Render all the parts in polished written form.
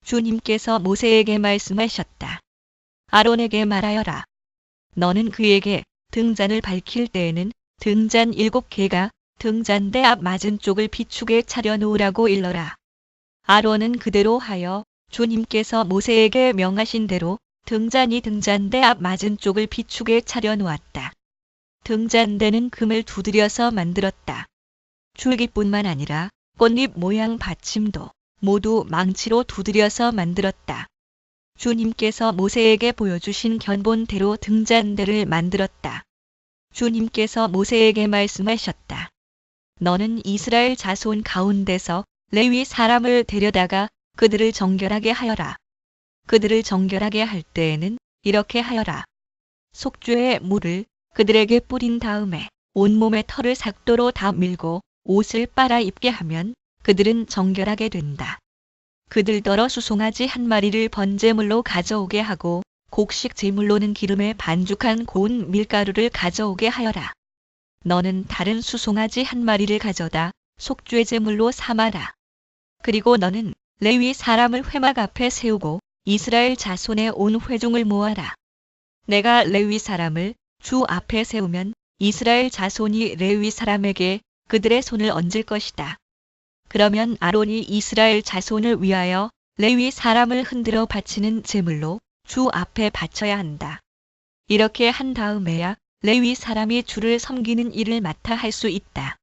주님께서 모세에게 말씀하셨다. 아론에게 말하여라. 너는 그에게 등잔을 밝힐 때에는 등잔 7개가 등잔대 앞 맞은 쪽을 비추게 차려 놓으라고 일러라. 아론은 그대로 하여 주님께서 모세에게 명하신 대로 등잔이 등잔대 앞 맞은 쪽을 비추게 차려 놓았다. 등잔대는 금을 두드려서 만들었다. 줄기뿐만 아니라 꽃잎 모양 받침도 모두 망치로 두드려서 만들었다. 주님께서 모세에게 보여주신 견본대로 등잔대를 만들었다. 주님께서 모세에게 말씀하셨다. 너는 이스라엘 자손 가운데서 레위 사람을 데려다가 그들을 정결하게 하여라. 그들을 정결하게 할 때에는 이렇게 하여라. 속죄의 물을 그들에게 뿌린 다음에 온몸의 털을 삭도로 다 밀고 옷을 빨아 입게 하면 그들은 정결하게 된다. 그들더러 수송아지 1마리를 번제물로 가져오게 하고 곡식 제물로는 기름에 반죽한 고운 밀가루를 가져오게 하여라. 너는 다른 수송아지 1마리를 가져다 속죄 제물로 삼아라. 그리고 너는 레위 사람을 회막 앞에 세우고 이스라엘 자손의 온 회중을 모아라. 내가 레위 사람을 주 앞에 세우면 이스라엘 자손이 레위 사람에게 그들의 손을 얹을 것이다. 그러면 아론이 이스라엘 자손을 위하여 레위 사람을 흔들어 바치는 제물로 주 앞에 바쳐야 한다. 이렇게 한 다음에야 레위 사람이 주를 섬기는 일을 맡아 할 수 있다.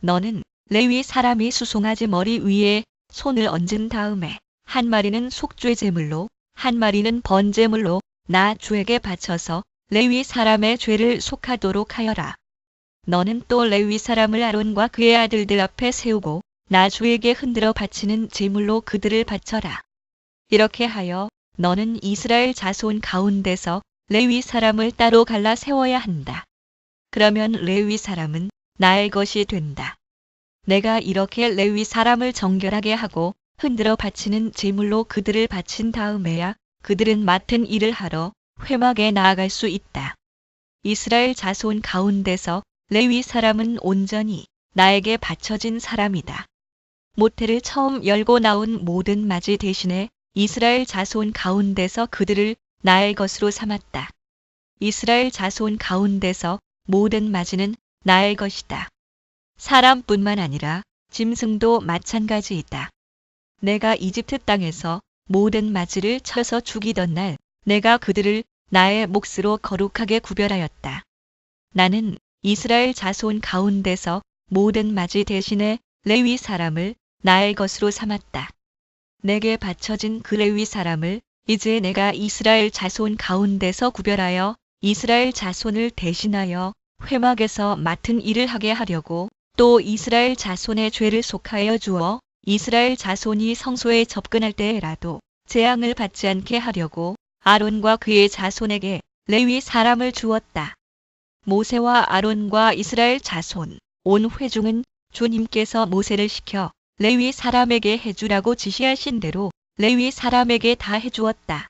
너는 레위 사람이 수송아지 머리 위에 손을 얹은 다음에 1마리는 속죄 제물로 1마리는 번제물로 나 주에게 바쳐서 레위 사람의 죄를 속하도록 하여라. 너는 또 레위 사람을 아론과 그의 아들들 앞에 세우고 나 주에게 흔들어 바치는 제물로 그들을 바쳐라. 이렇게 하여 너는 이스라엘 자손 가운데서 레위 사람을 따로 갈라 세워야 한다. 그러면 레위 사람은 나의 것이 된다. 내가 이렇게 레위 사람을 정결하게 하고 흔들어 바치는 제물로 그들을 바친 다음에야 그들은 맡은 일을 하러 회막에 나아갈 수 있다. 이스라엘 자손 가운데서 레위 사람은 온전히 나에게 바쳐진 사람이다. 모태를 처음 열고 나온 모든 맞이 대신에 이스라엘 자손 가운데서 그들을 나의 것으로 삼았다. 이스라엘 자손 가운데서 모든 맞이는 나의 것이다. 사람뿐만 아니라 짐승도 마찬가지이다. 내가 이집트 땅에서 모든 맞이를 쳐서 죽이던 날 내가 그들을 나의 몫으로 거룩하게 구별하였다. 나는 이스라엘 자손 가운데서 모든 맞이 대신에 레위 사람을 나의 것으로 삼았다. 내게 바쳐진 그 레위 사람을 이제 내가 이스라엘 자손 가운데서 구별하여 이스라엘 자손을 대신하여 회막에서 맡은 일을 하게 하려고 또 이스라엘 자손의 죄를 속하여 주어 이스라엘 자손이 성소에 접근할 때에라도 재앙을 받지 않게 하려고 아론과 그의 자손에게 레위 사람을 주었다. 모세와 아론과 이스라엘 자손, 온 회중은 주님께서 모세를 시켜 레위 사람에게 해주라고 지시하신 대로 레위 사람에게 다 해주었다.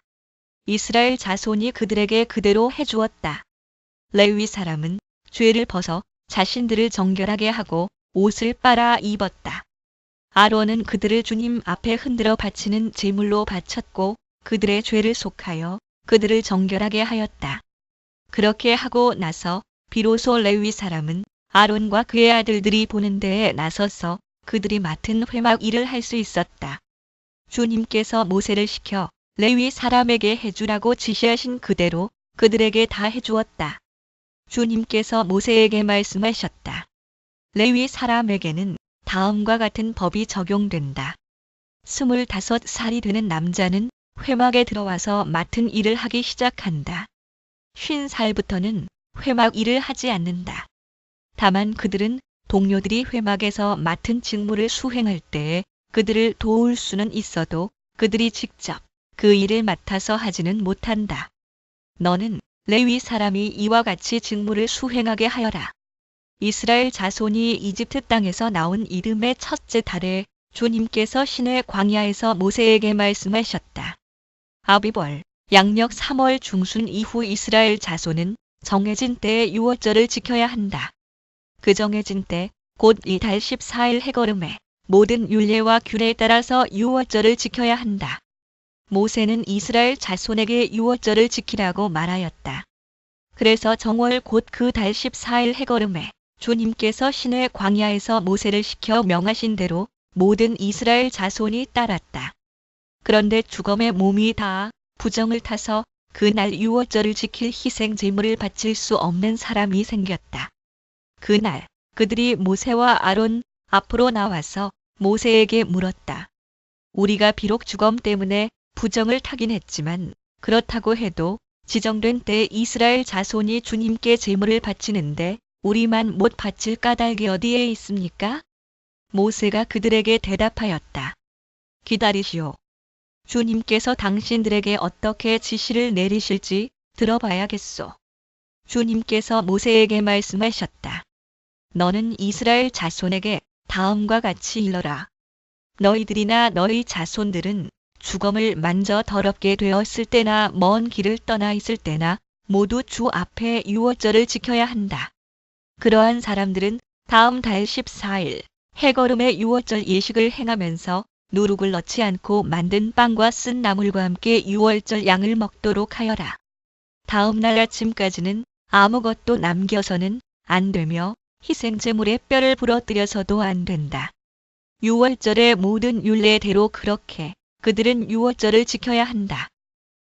이스라엘 자손이 그들에게 그대로 해주었다. 레위 사람은 죄를 벗어 자신들을 정결하게 하고 옷을 빨아 입었다. 아론은 그들을 주님 앞에 흔들어 바치는 제물로 바쳤고 그들의 죄를 속하여 그들을 정결하게 하였다. 그렇게 하고 나서 비로소 레위 사람은 아론과 그의 아들들이 보는 데에 나서서 그들이 맡은 회막 일을 할 수 있었다. 주님께서 모세를 시켜 레위 사람에게 해주라고 지시하신 그대로 그들에게 다 해주었다. 주님께서 모세에게 말씀하셨다. 레위 사람에게는 다음과 같은 법이 적용된다. 25살이 되는 남자는 회막에 들어와서 맡은 일을 하기 시작한다. 50살부터는 회막 일을 하지 않는다. 다만 그들은 동료들이 회막에서 맡은 직무를 수행할 때에 그들을 도울 수는 있어도 그들이 직접 그 일을 맡아서 하지는 못한다. 너는 레위 사람이 이와 같이 직무를 수행하게 하여라. 이스라엘 자손이 이집트 땅에서 나온 이듬해 첫째 달에 주님께서 시내 광야에서 모세에게 말씀하셨다. 아비벌, 양력 3월 중순 이후 이스라엘 자손은 정해진 때에 유월절을 지켜야 한다. 그 정해진 때, 곧 이달 14일 해걸음에 모든 율례와 규례에 따라서 유월절을 지켜야 한다. 모세는 이스라엘 자손에게 유월절을 지키라고 말하였다. 그래서 정월 곧 그 달 14일 해걸음에 주님께서 시내 광야에서 모세를 시켜 명하신 대로 모든 이스라엘 자손이 따랐다. 그런데 죽음의 몸이 닿아 부정을 타서 그날 유월절을 지킬 희생 제물을 바칠 수 없는 사람이 생겼다. 그날 그들이 모세와 아론 앞으로 나와서 모세에게 물었다. 우리가 비록 죽음 때문에 부정을 타긴 했지만 그렇다고 해도 지정된 때에 이스라엘 자손이 주님께 제물을 바치는데 우리만 못 바칠 까닭이 어디에 있습니까? 모세가 그들에게 대답하였다. 기다리시오. 주님께서 당신들에게 어떻게 지시를 내리실지 들어봐야겠소. 주님께서 모세에게 말씀하셨다. 너는 이스라엘 자손에게 다음과 같이 일러라. 너희들이나 너희 자손들은 죽음을 만져 더럽게 되었을 때나 먼 길을 떠나 있을 때나 모두 주 앞에 유월절을 지켜야 한다. 그러한 사람들은 다음 달 14일 해걸음에 유월절 예식을 행하면서 누룩을 넣지 않고 만든 빵과 쓴 나물과 함께 유월절 양을 먹도록 하여라. 다음 날 아침까지는 아무것도 남겨서는 안 되며 희생제물에 뼈를 부러뜨려서도 안 된다. 유월절의 모든 율례대로 그렇게 그들은 유월절을 지켜야 한다.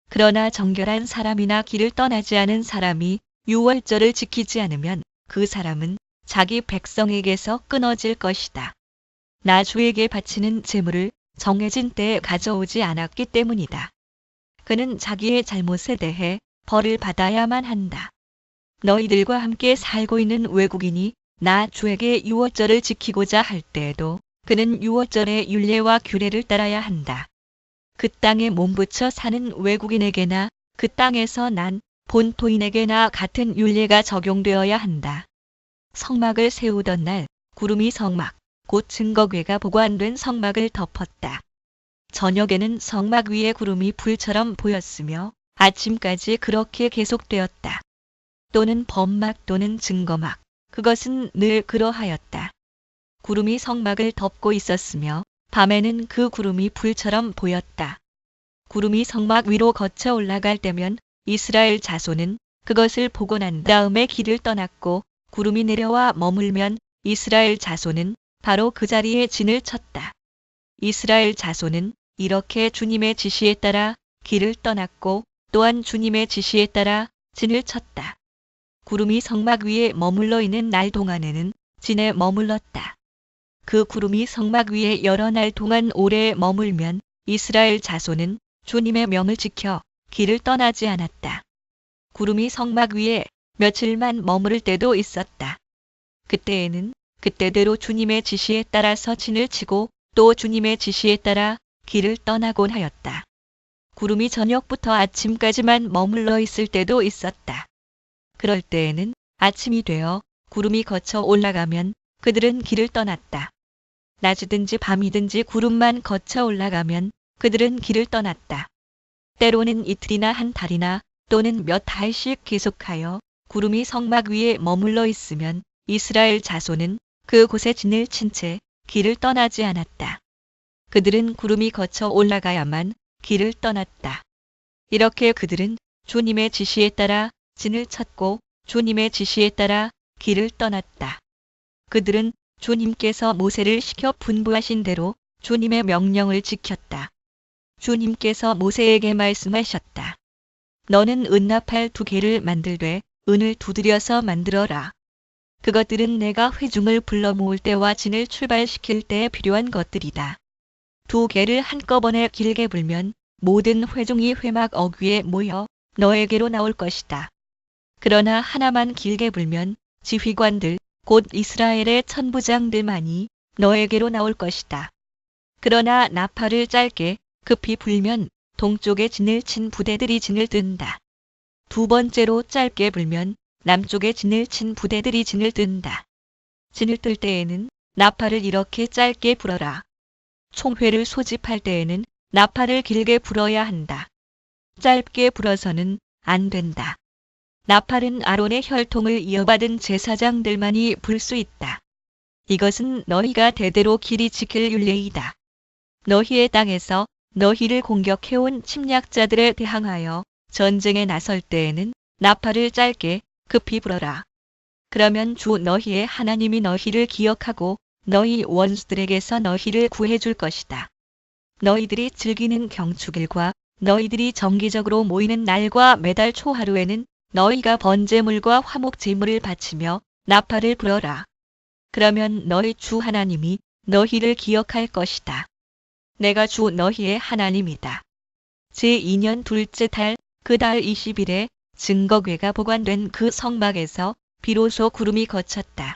그러나 정결한 사람이나 길을 떠나지 않은 사람이 유월절을 지키지 않으면 그 사람은 자기 백성에게서 끊어질 것이다. 나 주에게 바치는 제물을 정해진 때에 가져오지 않았기 때문이다. 그는 자기의 잘못에 대해 벌을 받아야만 한다. 너희들과 함께 살고 있는 외국인이 나 주에게 유월절을 지키고자 할 때에도 그는 유월절의 율례와 규례를 따라야 한다. 그 땅에 몸붙여 사는 외국인에게나 그 땅에서 난 본토인에게나 같은 율례가 적용되어야 한다. 성막을 세우던 날 구름이 성막, 곧 증거궤가 보관된 성막을 덮었다. 저녁에는 성막 위에 구름이 불처럼 보였으며 아침까지 그렇게 계속되었다. 또는 범막 또는 증거막, 그것은 늘 그러하였다. 구름이 성막을 덮고 있었으며 밤에는 그 구름이 불처럼 보였다. 구름이 성막 위로 거쳐 올라갈 때면 이스라엘 자손은 그것을 보고 난 다음에 길을 떠났고 구름이 내려와 머물면 이스라엘 자손은 바로 그 자리에 진을 쳤다. 이스라엘 자손은 이렇게 주님의 지시에 따라 길을 떠났고 또한 주님의 지시에 따라 진을 쳤다. 구름이 성막 위에 머물러 있는 날 동안에는 진에 머물렀다. 그 구름이 성막 위에 여러 날 동안 오래 머물면 이스라엘 자손은 주님의 명을 지켜 길을 떠나지 않았다. 구름이 성막 위에 며칠만 머무를 때도 있었다. 그때에는 그때대로 주님의 지시에 따라서 진을 치고 또 주님의 지시에 따라 길을 떠나곤 하였다. 구름이 저녁부터 아침까지만 머물러 있을 때도 있었다. 그럴 때에는 아침이 되어 구름이 거쳐 올라가면 그들은 길을 떠났다. 낮이든지 밤이든지 구름만 거쳐 올라가면 그들은 길을 떠났다. 때로는 이틀이나 한 달이나 또는 몇 달씩 계속하여 구름이 성막 위에 머물러 있으면 이스라엘 자손은 그곳에 진을 친 채 길을 떠나지 않았다. 그들은 구름이 거쳐 올라가야만 길을 떠났다. 이렇게 그들은 주님의 지시에 따라 진을 쳤고 주님의 지시에 따라 길을 떠났다. 그들은 주님께서 모세를 시켜 분부하신 대로 주님의 명령을 지켰다. 주님께서 모세에게 말씀하셨다. 너는 은나팔 2개를 만들되 은을 두드려서 만들어라. 그것들은 내가 회중을 불러 모을 때와 진을 출발시킬 때에 필요한 것들이다. 2개를 한꺼번에 길게 불면 모든 회중이 회막 어귀에 모여 너에게로 나올 것이다. 그러나 하나만 길게 불면 지휘관들, 곧 이스라엘의 천부장들만이 너에게로 나올 것이다. 그러나 나팔을 짧게 급히 불면 동쪽에 진을 친 부대들이 진을 뜬다. 2번째로 짧게 불면 남쪽에 진을 친 부대들이 진을 뜬다. 진을 뜰 때에는 나팔을 이렇게 짧게 불어라. 총회를 소집할 때에는 나팔을 길게 불어야 한다. 짧게 불어서는 안 된다. 나팔은 아론의 혈통을 이어받은 제사장들만이 불 수 있다. 이것은 너희가 대대로 길이 지킬 율례이다. 너희의 땅에서 너희를 공격해온 침략자들에 대항하여 전쟁에 나설 때에는 나팔을 짧게 급히 불어라. 그러면 주 너희의 하나님이 너희를 기억하고 너희 원수들에게서 너희를 구해줄 것이다. 너희들이 즐기는 경축일과 너희들이 정기적으로 모이는 날과 매달 초하루에는 너희가 번제물과 화목 제물을 바치며 나팔을 불어라. 그러면 너희 주 하나님이 너희를 기억할 것이다. 내가 주 너희의 하나님이다. 제2년 둘째 달 그 달 20일에 증거궤가 보관된 그 성막에서 비로소 구름이 거쳤다.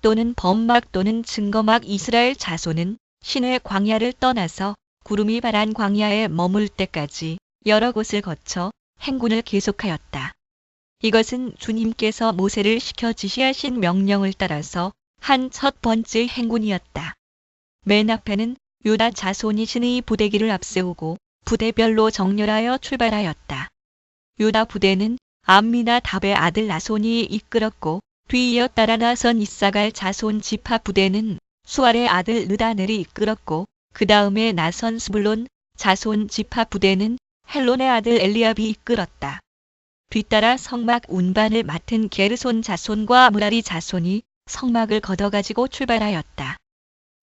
또는 범막 또는 증거막 이스라엘 자손은 시내 광야를 떠나서 구름이 바란 광야에 머물 때까지 여러 곳을 거쳐 행군을 계속하였다. 이것은 주님께서 모세를 시켜 지시하신 명령을 따라서 한 첫 번째 행군이었다. 맨 앞에는 유다 자손이 신의 부대기를 앞세우고 부대별로 정렬하여 출발하였다. 유다 부대는 암미나답의 아들 나손이 이끌었고 뒤이어 따라 나선 이사갈 자손 지파 부대는 수알의 아들 느다넬이 이끌었고 그 다음에 나선 스불론 자손 지파 부대는 헬론의 아들 엘리압이 이끌었다. 뒤따라 성막 운반을 맡은 게르손 자손과 무라리 자손이 성막을 걷어가지고 출발하였다.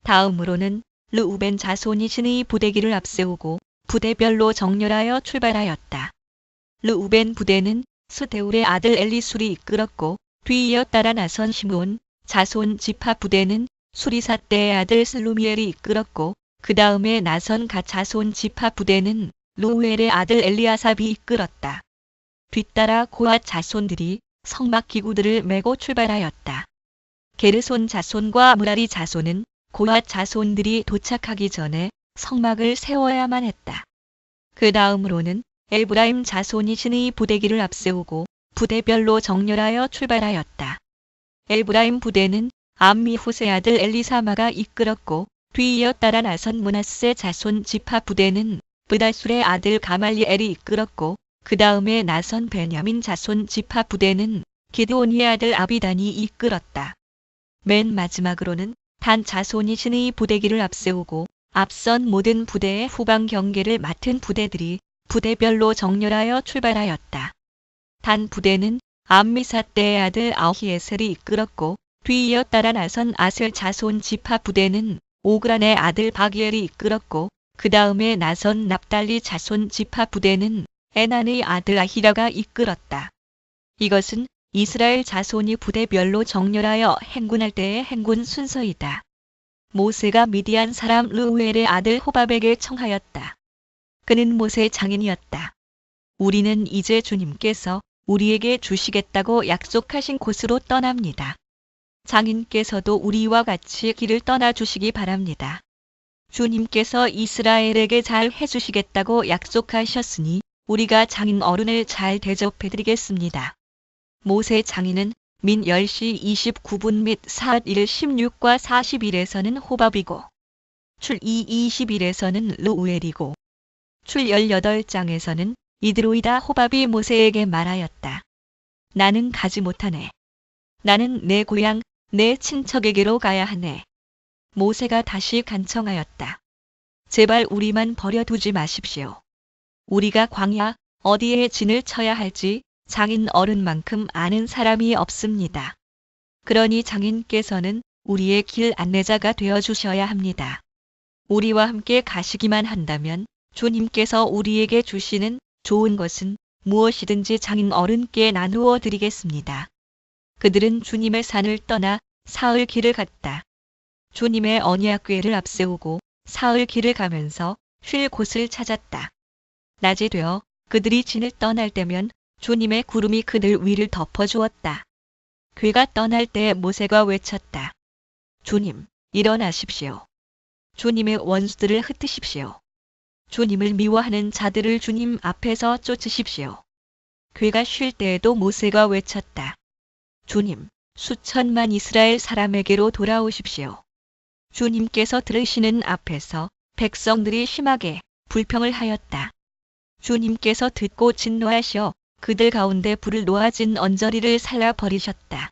다음으로는 르우벤 자손이 신의 부대기를 앞세우고 부대별로 정렬하여 출발하였다. 르우벤 부대는 스데울의 아들 엘리술이 이끌었고 뒤이어 따라 나선 시므온 자손 지파 부대는 수리사대의 아들 슬루미엘이 이끌었고 그 다음에 나선 갓 자손 지파 부대는 루우엘의 아들 엘리아삽이 이끌었다. 뒤따라 고앗 자손들이 성막 기구들을 메고 출발하였다. 게르손 자손과 무라리 자손은 고앗 자손들이 도착하기 전에 성막을 세워야만 했다. 그 다음으로는 에브라임 자손이 신의 부대기를 앞세우고 부대별로 정렬하여 출발하였다. 에브라임 부대는 암미후세 아들 엘리사마가 이끌었고 뒤이어 따라 나선 므낫세 자손 지파 부대는 브다술의 아들 가말리엘이 이끌었고 그 다음에 나선 베냐민 자손 지파 부대는 기드온의 아들 아비단이 이끌었다. 맨 마지막으로는 단 자손이 신의 부대기를 앞세우고 앞선 모든 부대의 후방 경계를 맡은 부대들이 부대별로 정렬하여 출발하였다. 단 부대는 암미사대의 아들 아히에셀이 이끌었고 뒤이어 따라 나선 아셀 자손 지파 부대는 오그란의 아들 바기엘이 이끌었고 그 다음에 나선 납달리 자손 지파 부대는 에난의 아들 아히라가 이끌었다. 이것은 이스라엘 자손이 부대별로 정렬하여 행군할 때의 행군 순서이다. 모세가 미디안 사람 르우엘의 아들 호밥에게 청하였다. 그는 모세의 장인이었다. 우리는 이제 주님께서 우리에게 주시겠다고 약속하신 곳으로 떠납니다. 장인께서도 우리와 같이 길을 떠나 주시기 바랍니다. 주님께서 이스라엘에게 잘 해주시겠다고 약속하셨으니 우리가 장인 어른을 잘 대접해드리겠습니다. 모세 장인은 민 10시 29분 및 사앗 1 16과 41에서는 호밥이고 출2 21에서는 르우엘이고 출 18장에서는 이드로이다 호밥이 모세에게 말하였다. 나는 가지 못하네. 나는 내 고향, 내 친척에게로 가야 하네. 모세가 다시 간청하였다. 제발 우리만 버려두지 마십시오. 우리가 광야 어디에 진을 쳐야 할지 장인 어른만큼 아는 사람이 없습니다. 그러니 장인께서는 우리의 길 안내자가 되어 주셔야 합니다. 우리와 함께 가시기만 한다면 주님께서 우리에게 주시는 좋은 것은 무엇이든지 장인 어른께 나누어 드리겠습니다. 그들은 주님의 산을 떠나 사흘 길을 갔다. 주님의 언약궤를 앞세우고 사흘 길을 가면서 쉴 곳을 찾았다. 낮이 되어 그들이 진을 떠날 때면 주님의 구름이 그들 위를 덮어주었다. 궤가 떠날 때 모세가 외쳤다. 주님, 일어나십시오. 주님의 원수들을 흩으십시오. 주님을 미워하는 자들을 주님 앞에서 쫓으십시오. 궤가 쉴 때에도 모세가 외쳤다. 주님, 수천만 이스라엘 사람에게로 돌아오십시오. 주님께서 들으시는 앞에서 백성들이 심하게 불평을 하였다. 주님께서 듣고 진노하셔 그들 가운데 불을 놓아진 언저리를 살라버리셨다.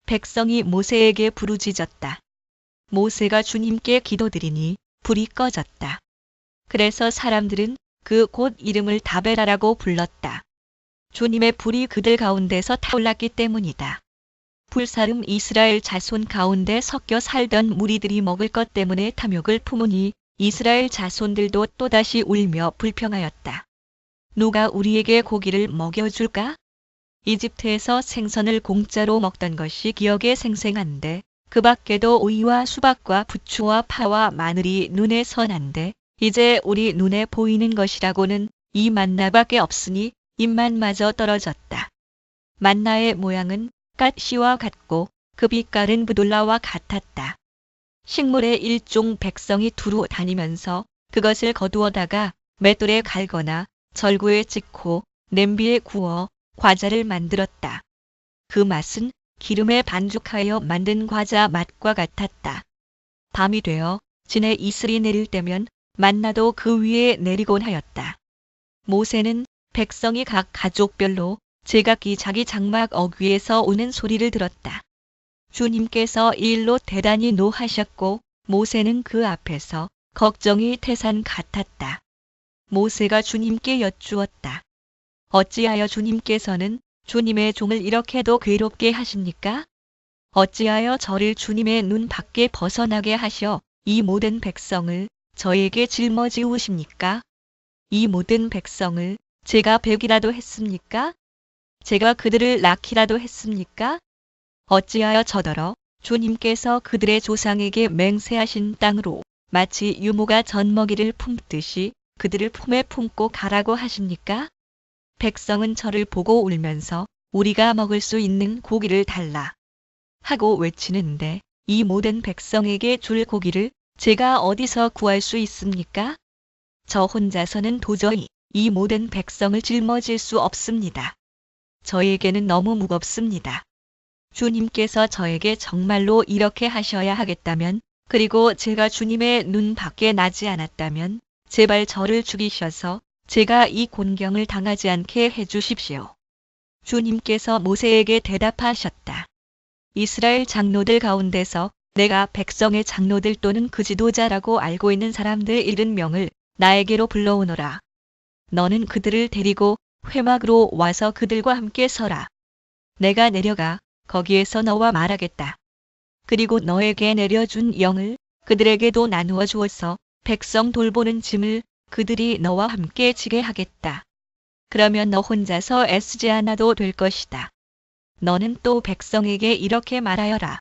백성이 모세에게 부르짖었다. 모세가 주님께 기도드리니 불이 꺼졌다. 그래서 사람들은 그 곳 이름을 다베라라고 불렀다. 주님의 불이 그들 가운데서 타올랐기 때문이다. 불사름 이스라엘 자손 가운데 섞여 살던 무리들이 먹을 것 때문에 탐욕을 품으니 이스라엘 자손들도 또다시 울며 불평하였다. 누가 우리에게 고기를 먹여줄까? 이집트에서 생선을 공짜로 먹던 것이 기억에 생생한데 그 밖에도 오이와 수박과 부추와 파와 마늘이 눈에 선한데 이제 우리 눈에 보이는 것이라고는 이 만나밖에 없으니 입맛마저 떨어졌다. 만나의 모양은 가시와 같고 그 빛깔은 브돌라와 같았다. 식물의 일종 백성이 두루 다니면서 그것을 거두어다가 맷돌에 갈거나 절구에 찍고 냄비에 구워 과자를 만들었다. 그 맛은 기름에 반죽하여 만든 과자 맛과 같았다. 밤이 되어 진에 이슬이 내릴 때면 만나도 그 위에 내리곤 하였다. 모세는 백성이 각 가족별로 제각기 자기 장막 어귀에서 오는 소리를 들었다. 주님께서 이 일로 대단히 노하셨고 모세는 그 앞에서 걱정이 태산 같았다. 모세가 주님께 여쭈었다. 어찌하여 주님께서는 주님의 종을 이렇게도 괴롭게 하십니까? 어찌하여 저를 주님의 눈 밖에 벗어나게 하셔 이 모든 백성을 저에게 짊어지우십니까? 이 모든 백성을 제가 배기라도 했습니까? 제가 그들을 낳기라도 했습니까? 어찌하여 저더러 주님께서 그들의 조상에게 맹세하신 땅으로 마치 유모가 젖먹이를 품듯이 그들을 품에 품고 가라고 하십니까? 백성은 저를 보고 울면서 우리가 먹을 수 있는 고기를 달라 하고 외치는데 이 모든 백성에게 줄 고기를 제가 어디서 구할 수 있습니까? 저 혼자서는 도저히 이 모든 백성을 짊어질 수 없습니다. 저에게는 너무 무겁습니다. 주님께서 저에게 정말로 이렇게 하셔야 하겠다면 그리고 제가 주님의 눈 밖에 나지 않았다면 제발 저를 죽이셔서 제가 이 곤경을 당하지 않게 해주십시오. 주님께서 모세에게 대답하셨다. 이스라엘 장로들 가운데서 내가 백성의 장로들 또는 그 지도자라고 알고 있는 사람들 70명을 나에게로 불러오너라. 너는 그들을 데리고 회막으로 와서 그들과 함께 서라. 내가 내려가 거기에서 너와 말하겠다. 그리고 너에게 내려준 영을 그들에게도 나누어 주어서 백성 돌보는 짐을 그들이 너와 함께 지게 하겠다. 그러면 너 혼자서 애쓰지 않아도 될 것이다. 너는 또 백성에게 이렇게 말하여라.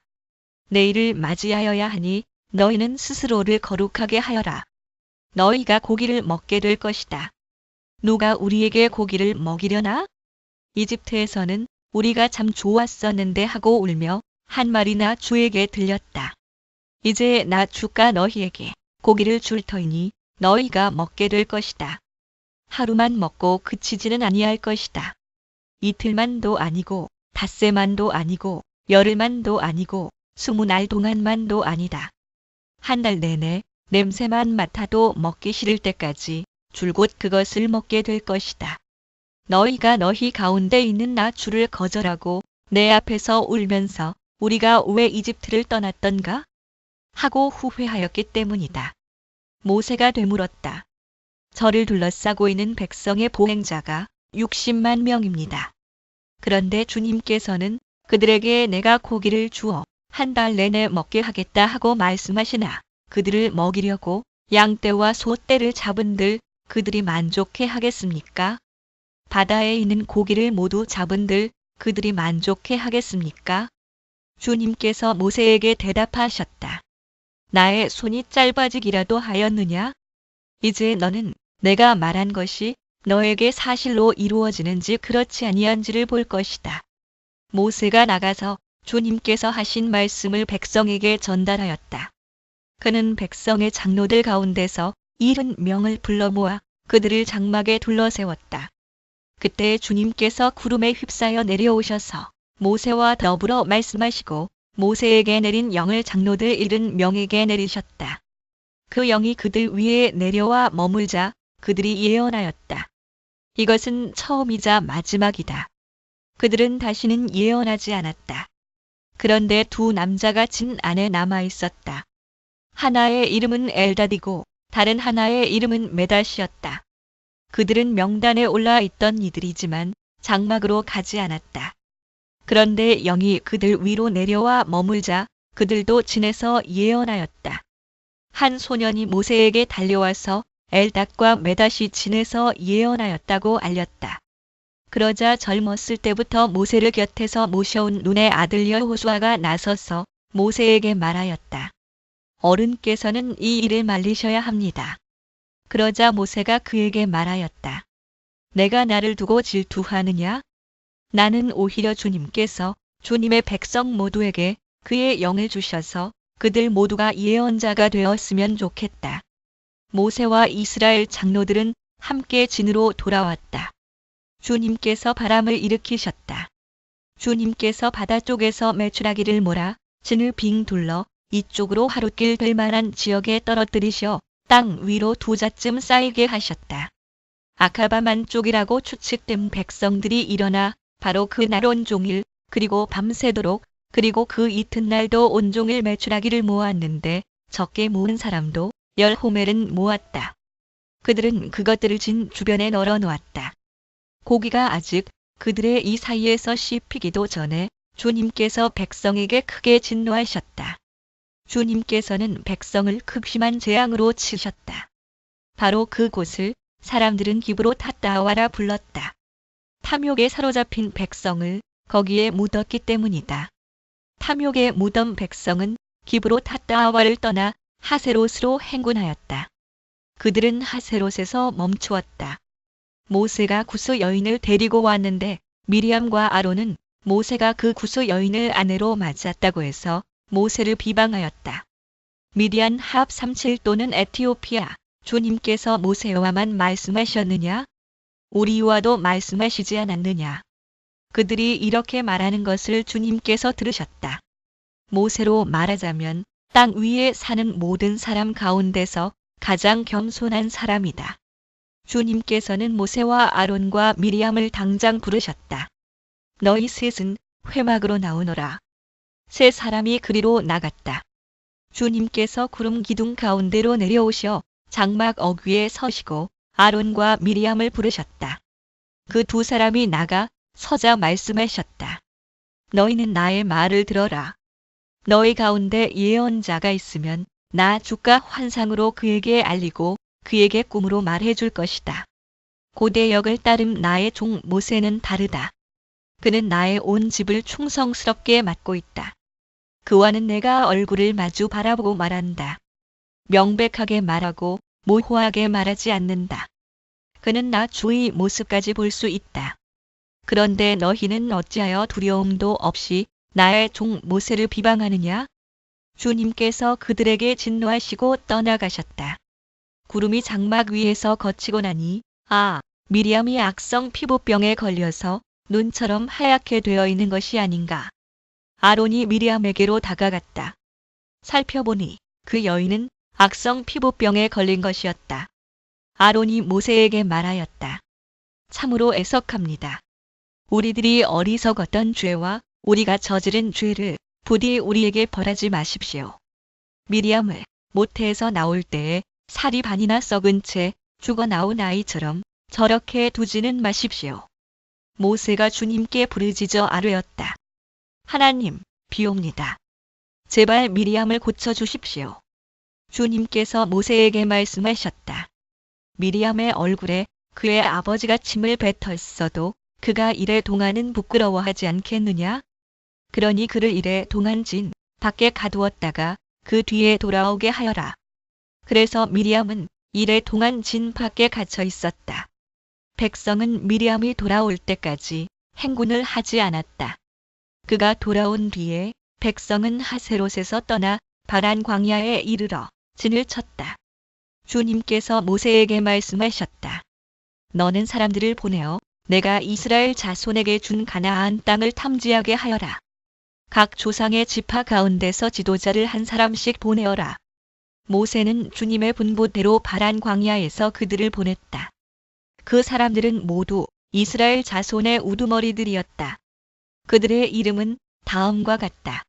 내일을 맞이하여야 하니 너희는 스스로를 거룩하게 하여라. 너희가 고기를 먹게 될 것이다. 누가 우리에게 고기를 먹이려나? 이집트에서는 우리가 참 좋았었는데 하고 울며 한 말이나 주에게 들렸다. 이제 나 주가 너희에게 고기를 줄 터이니 너희가 먹게 될 것이다. 하루만 먹고 그치지는 아니할 것이다. 이틀만도 아니고 닷새만도 아니고 열흘만도 아니고 20날 동안만도 아니다. 한 달 내내 냄새만 맡아도 먹기 싫을 때까지 줄곧 그것을 먹게 될 것이다. 너희가 너희 가운데 있는 나 주를 거절하고 내 앞에서 울면서 우리가 왜 이집트를 떠났던가? 하고 후회하였기 때문이다. 모세가 되물었다. 저를 둘러싸고 있는 백성의 보행자가 60만 명입니다. 그런데 주님께서는 그들에게 내가 고기를 주어 한 달 내내 먹게 하겠다 하고 말씀하시나 그들을 먹이려고 양떼와 소떼를 잡은들 그들이 만족해 하겠습니까? 바다에 있는 고기를 모두 잡은들 그들이 만족해 하겠습니까? 주님께서 모세에게 대답하셨다. 나의 손이 짧아지기라도 하였느냐? 이제 너는 내가 말한 것이 너에게 사실로 이루어지는지 그렇지 아니한지를 볼 것이다. 모세가 나가서 주님께서 하신 말씀을 백성에게 전달하였다. 그는 백성의 장로들 가운데서 70명을 불러 모아 그들을 장막에 둘러세웠다. 그때 주님께서 구름에 휩싸여 내려오셔서 모세와 더불어 말씀하시고 모세에게 내린 영을 장로들 70명에게 내리셨다. 그 영이 그들 위에 내려와 머물자 그들이 예언하였다. 이것은 처음이자 마지막이다. 그들은 다시는 예언하지 않았다. 그런데 두 남자가 진 안에 남아 있었다. 하나의 이름은 엘닷이고 다른 하나의 이름은 메다시였다. 그들은 명단에 올라 있던 이들이지만 장막으로 가지 않았다. 그런데 영이 그들 위로 내려와 머물자 그들도 진에서 예언하였다. 한 소년이 모세에게 달려와서 엘닷과 메닷이 진에서 예언하였다고 알렸다. 그러자 젊었을 때부터 모세를 곁에서 모셔온 눈의 아들 여호수아가 나서서 모세에게 말하였다. 어른께서는 이 일을 말리셔야 합니다. 그러자 모세가 그에게 말하였다. 내가 나를 두고 질투하느냐? 나는 오히려 주님께서 주님의 백성 모두에게 그의 영을 주셔서 그들 모두가 예언자가 되었으면 좋겠다. 모세와 이스라엘 장로들은 함께 진으로 돌아왔다. 주님께서 바람을 일으키셨다. 주님께서 바다 쪽에서 메추라기를 몰아 진을 빙 둘러 이쪽으로 하룻길 될 만한 지역에 떨어뜨리셔 땅 위로 2자쯤 쌓이게 하셨다. 아카바만 쪽이라고 추측된 백성들이 일어나 바로 그날 온종일 그리고 밤새도록 그리고 그 이튿날도 온종일 메추라기를 모았는데 적게 모은 사람도 10호멜은 모았다. 그들은 그것들을 진 주변에 널어 놓았다. 고기가 아직 그들의 이 사이에서 씹히기도 전에 주님께서 백성에게 크게 진노하셨다. 주님께서는 백성을 극심한 재앙으로 치셨다. 바로 그곳을 사람들은 기브롯-핫다와라 불렀다. 탐욕에 사로잡힌 백성을 거기에 묻었기 때문이다. 탐욕에 묻은 백성은 기브롯-핫다와를 떠나 하세롯으로 행군하였다. 그들은 하세롯에서 멈추었다. 모세가 구스 여인을 데리고 왔는데 미리암과 아론은 모세가 그 구스 여인을 아내로 맞았다고 해서 모세를 비방하였다. 미디안 하합 37 또는 에티오피아, 주님께서 모세와만 말씀하셨느냐? 우리와도 말씀하시지 않았느냐? 그들이 이렇게 말하는 것을 주님께서 들으셨다. 모세로 말하자면 땅 위에 사는 모든 사람 가운데서 가장 겸손한 사람이다. 주님께서는 모세와 아론과 미리암을 당장 부르셨다. 너희 셋은 회막으로 나오너라. 세 사람이 그리로 나갔다. 주님께서 구름 기둥 가운데로 내려오셔 장막 어귀에 서시고 아론과 미리암을 부르셨다. 그 2사람이 나가 서자 말씀하셨다. 너희는 나의 말을 들어라. 너희 가운데 예언자가 있으면 나 주가 환상으로 그에게 알리고 그에게 꿈으로 말해줄 것이다. 고대 역을 따름 나의 종 모세는 다르다. 그는 나의 온 집을 충성스럽게 맡고 있다. 그와는 내가 얼굴을 마주 바라보고 말한다. 명백하게 말하고 모호하게 말하지 않는다. 그는 나 주의 모습까지 볼 수 있다. 그런데 너희는 어찌하여 두려움도 없이 나의 종 모세를 비방하느냐? 주님께서 그들에게 진노하시고 떠나가셨다. 구름이 장막 위에서 거치고 나니 미리암이 악성 피부병에 걸려서 눈처럼 하얗게 되어 있는 것이 아닌가. 아론이 미리암에게로 다가갔다. 살펴보니 그 여인은 악성 피부병에 걸린 것이었다. 아론이 모세에게 말하였다. 참으로 애석합니다. 우리들이 어리석었던 죄와 우리가 저지른 죄를 부디 우리에게 벌하지 마십시오. 미리암을 모태에서 나올 때에 살이 반이나 썩은 채 죽어 나온 아이처럼 저렇게 두지는 마십시오. 모세가 주님께 부르짖어 아뢰었다. 하나님, 비옵니다. 제발 미리암을 고쳐주십시오. 주님께서 모세에게 말씀하셨다. 미리암의 얼굴에 그의 아버지가 침을 뱉었어도 그가 이래 동안은 부끄러워하지 않겠느냐? 그러니 그를 이래 동안 진 밖에 가두었다가 그 뒤에 돌아오게 하여라. 그래서 미리암은 이래 동안 진 밖에 갇혀 있었다. 백성은 미리암이 돌아올 때까지 행군을 하지 않았다. 그가 돌아온 뒤에 백성은 하세롯에서 떠나 바란 광야에 이르러 진을 쳤다. 주님께서 모세에게 말씀하셨다. 너는 사람들을 보내어 내가 이스라엘 자손에게 준 가나안 땅을 탐지하게 하여라. 각 조상의 지파 가운데서 지도자를 한 사람씩 보내어라. 모세는 주님의 분부대로 바란 광야에서 그들을 보냈다. 그 사람들은 모두 이스라엘 자손의 우두머리들이었다. 그들의 이름은 다음과 같다.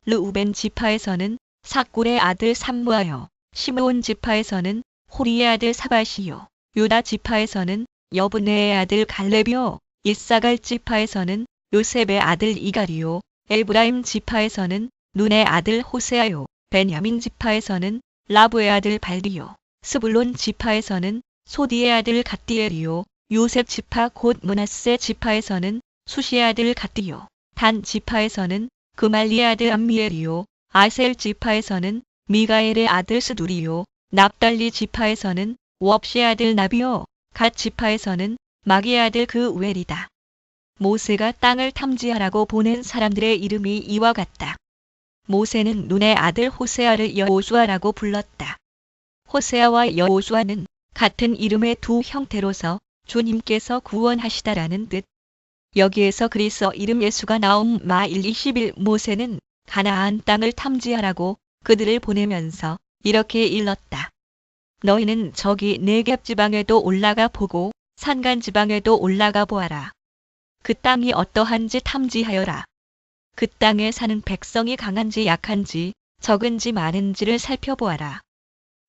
르우벤 지파에서는 삭골의 아들 삼무하여, 시므온 지파에서는 호리의 아들 사밧이요. 유다 지파에서는 여분네의 아들 갈렙이요. 이사갈 지파에서는 요셉의 아들 이갈이요. 에브라임 지파에서는 눈의 아들 호세아요. 베냐민 지파에서는 라브의 아들 발디요. 스불론 지파에서는 소디의 아들 갓디엘이요. 요셉 지파 곧 므낫세 지파에서는 수시의 아들 갓디요. 단 지파에서는 그말리의 아들 암미엘이요. 아셀 지파에서는 미가엘의 아들 스두리요. 납달리 지파에서는 웁시의 아들 나비요. 갓 지파에서는 마기의 아들 그 웰이다. 모세가 땅을 탐지하라고 보낸 사람들의 이름이 이와 같다. 모세는 눈의 아들 호세아를 여호수아라고 불렀다. 호세아와 여호수아는 같은 이름의 두 형태로서 주님께서 구원하시다라는 뜻. 여기에서 그리스어 이름 예수가 나온 마1 21 모세는 가나안 땅을 탐지하라고 그들을 보내면서 이렇게 일렀다. 너희는 저기 네겝 지방에도 올라가 보고 산간 지방에도 올라가 보아라. 그 땅이 어떠한지 탐지하여라. 그 땅에 사는 백성이 강한지 약한지 적은지 많은지를 살펴보아라.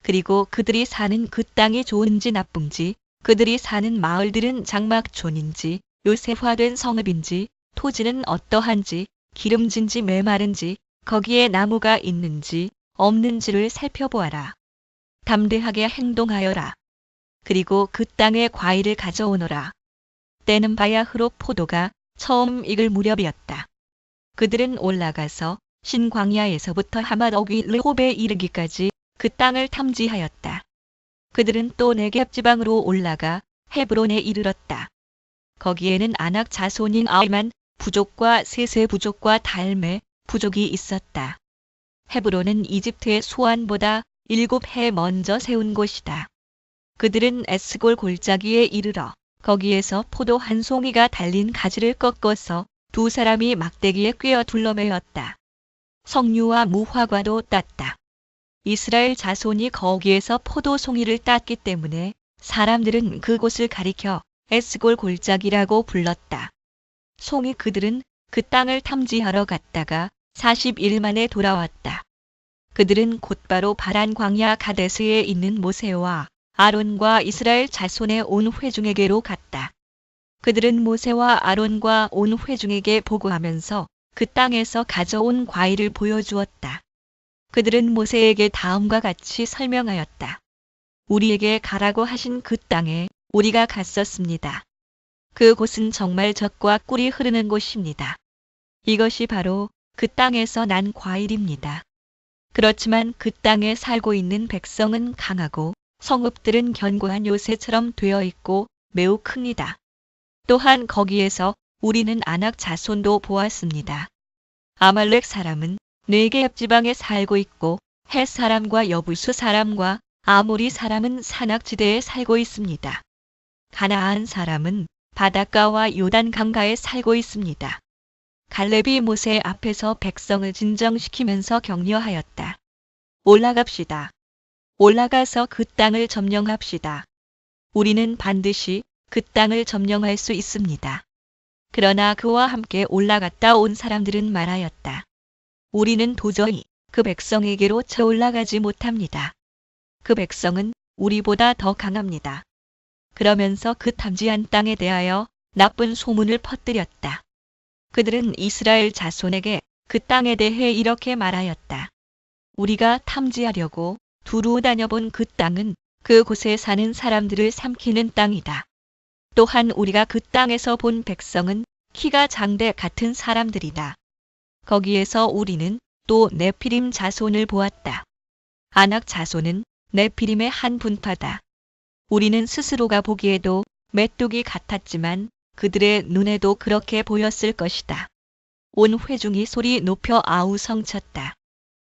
그리고 그들이 사는 그 땅이 좋은지 나쁜지, 그들이 사는 마을들은 장막촌인지 요새화된 성읍인지, 토지는 어떠한지, 기름진지 메마른지, 거기에 나무가 있는지 없는지를 살펴보아라. 담대하게 행동하여라. 그리고 그 땅에 과일을 가져오너라. 때는 바야흐로 포도가 처음 익을 무렵이었다. 그들은 올라가서 신광야에서부터 하맛 어귀 르홉에 이르기까지 그 땅을 탐지하였다. 그들은 또 네겝 지방으로 올라가 헤브론에 이르렀다. 거기에는 아낙 자손인 아이만 부족과 세세 부족과 달메 부족이 있었다. 헤브론은 이집트의 소안보다 7해 먼저 세운 곳이다. 그들은 에스골 골짜기에 이르러 거기에서 포도 한 송이가 달린 가지를 꺾어서 두 사람이 막대기에 꿰어 둘러매었다. 석류와 무화과도 땄다. 이스라엘 자손이 거기에서 포도 송이를 땄기 때문에 사람들은 그곳을 가리켜 에스골 골짜기라고 불렀다. 송이 그들은 그 땅을 탐지하러 갔다가 40일 만에 돌아왔다. 그들은 곧바로 바란 광야 가데스에 있는 모세와 아론과 이스라엘 자손의 온 회중에게로 갔다. 그들은 모세와 아론과 온 회중에게 보고하면서 그 땅에서 가져온 과일을 보여주었다. 그들은 모세에게 다음과 같이 설명하였다. 우리에게 가라고 하신 그 땅에 우리가 갔었습니다. 그곳은 정말 젖과 꿀이 흐르는 곳입니다. 이것이 바로 그 땅에서 난 과일입니다. 그렇지만 그 땅에 살고 있는 백성은 강하고 성읍들은 견고한 요새처럼 되어 있고 매우 큽니다. 또한 거기에서 우리는 아낙 자손도 보았습니다. 아말렉 사람은 네겝 지방에 살고 있고 헷 사람과 여부수 사람과 아모리 사람은 산악지대에 살고 있습니다. 가나안 사람은 바닷가와 요단 강가에 살고 있습니다. 갈렙이 모세 앞에서 백성을 진정시키면서 격려하였다. 올라갑시다. 올라가서 그 땅을 점령합시다. 우리는 반드시 그 땅을 점령할 수 있습니다. 그러나 그와 함께 올라갔다 온 사람들은 말하였다. 우리는 도저히 그 백성에게로 쳐 올라가지 못합니다. 그 백성은 우리보다 더 강합니다. 그러면서 그 탐지한 땅에 대하여 나쁜 소문을 퍼뜨렸다. 그들은 이스라엘 자손에게 그 땅에 대해 이렇게 말하였다. 우리가 탐지하려고 두루 다녀본 그 땅은 그곳에 사는 사람들을 삼키는 땅이다. 또한 우리가 그 땅에서 본 백성은 키가 장대 같은 사람들이다. 거기에서 우리는 또 네피림 자손을 보았다. 아낙 자손은 네피림의 한 분파다. 우리는 스스로가 보기에도 메뚜기 같았지만 그들의 눈에도 그렇게 보였을 것이다. 온 회중이 소리 높여 아우성쳤다.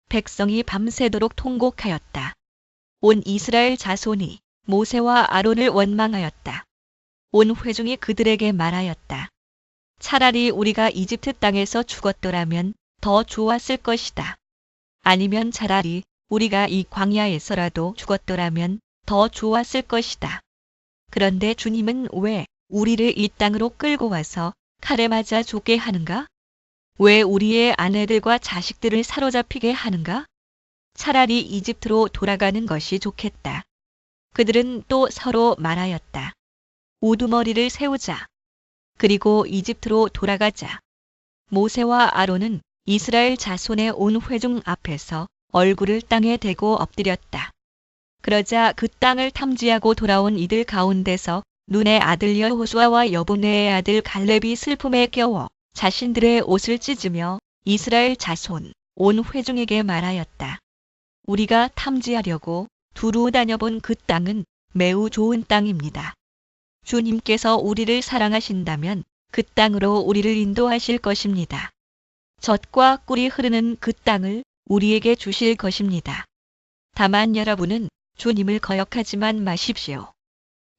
백성이 밤새도록 통곡하였다. 온 이스라엘 자손이 모세와 아론을 원망하였다. 온 회중이 그들에게 말하였다. 차라리 우리가 이집트 땅에서 죽었더라면 더 좋았을 것이다. 아니면 차라리 우리가 이 광야에서라도 죽었더라면 더 좋았을 것이다. 그런데 주님은 왜 우리를 이 땅으로 끌고 와서 칼에 맞아 죽게 하는가? 왜 우리의 아내들과 자식들을 사로잡히게 하는가? 차라리 이집트로 돌아가는 것이 좋겠다. 그들은 또 서로 말하였다. 우두머리를 세우자. 그리고 이집트로 돌아가자. 모세와 아론은 이스라엘 자손의 온 회중 앞에서 얼굴을 땅에 대고 엎드렸다. 그러자 그 땅을 탐지하고 돌아온 이들 가운데서 눈의 아들 여호수아와 여분의 아들 갈렙이 슬픔에 겨워 자신들의 옷을 찢으며 이스라엘 자손 온 회중에게 말하였다. 우리가 탐지하려고 두루 다녀본 그 땅은 매우 좋은 땅입니다. 주님께서 우리를 사랑하신다면 그 땅으로 우리를 인도하실 것입니다. 젖과 꿀이 흐르는 그 땅을 우리에게 주실 것입니다. 다만 여러분은 주님을 거역하지만 마십시오.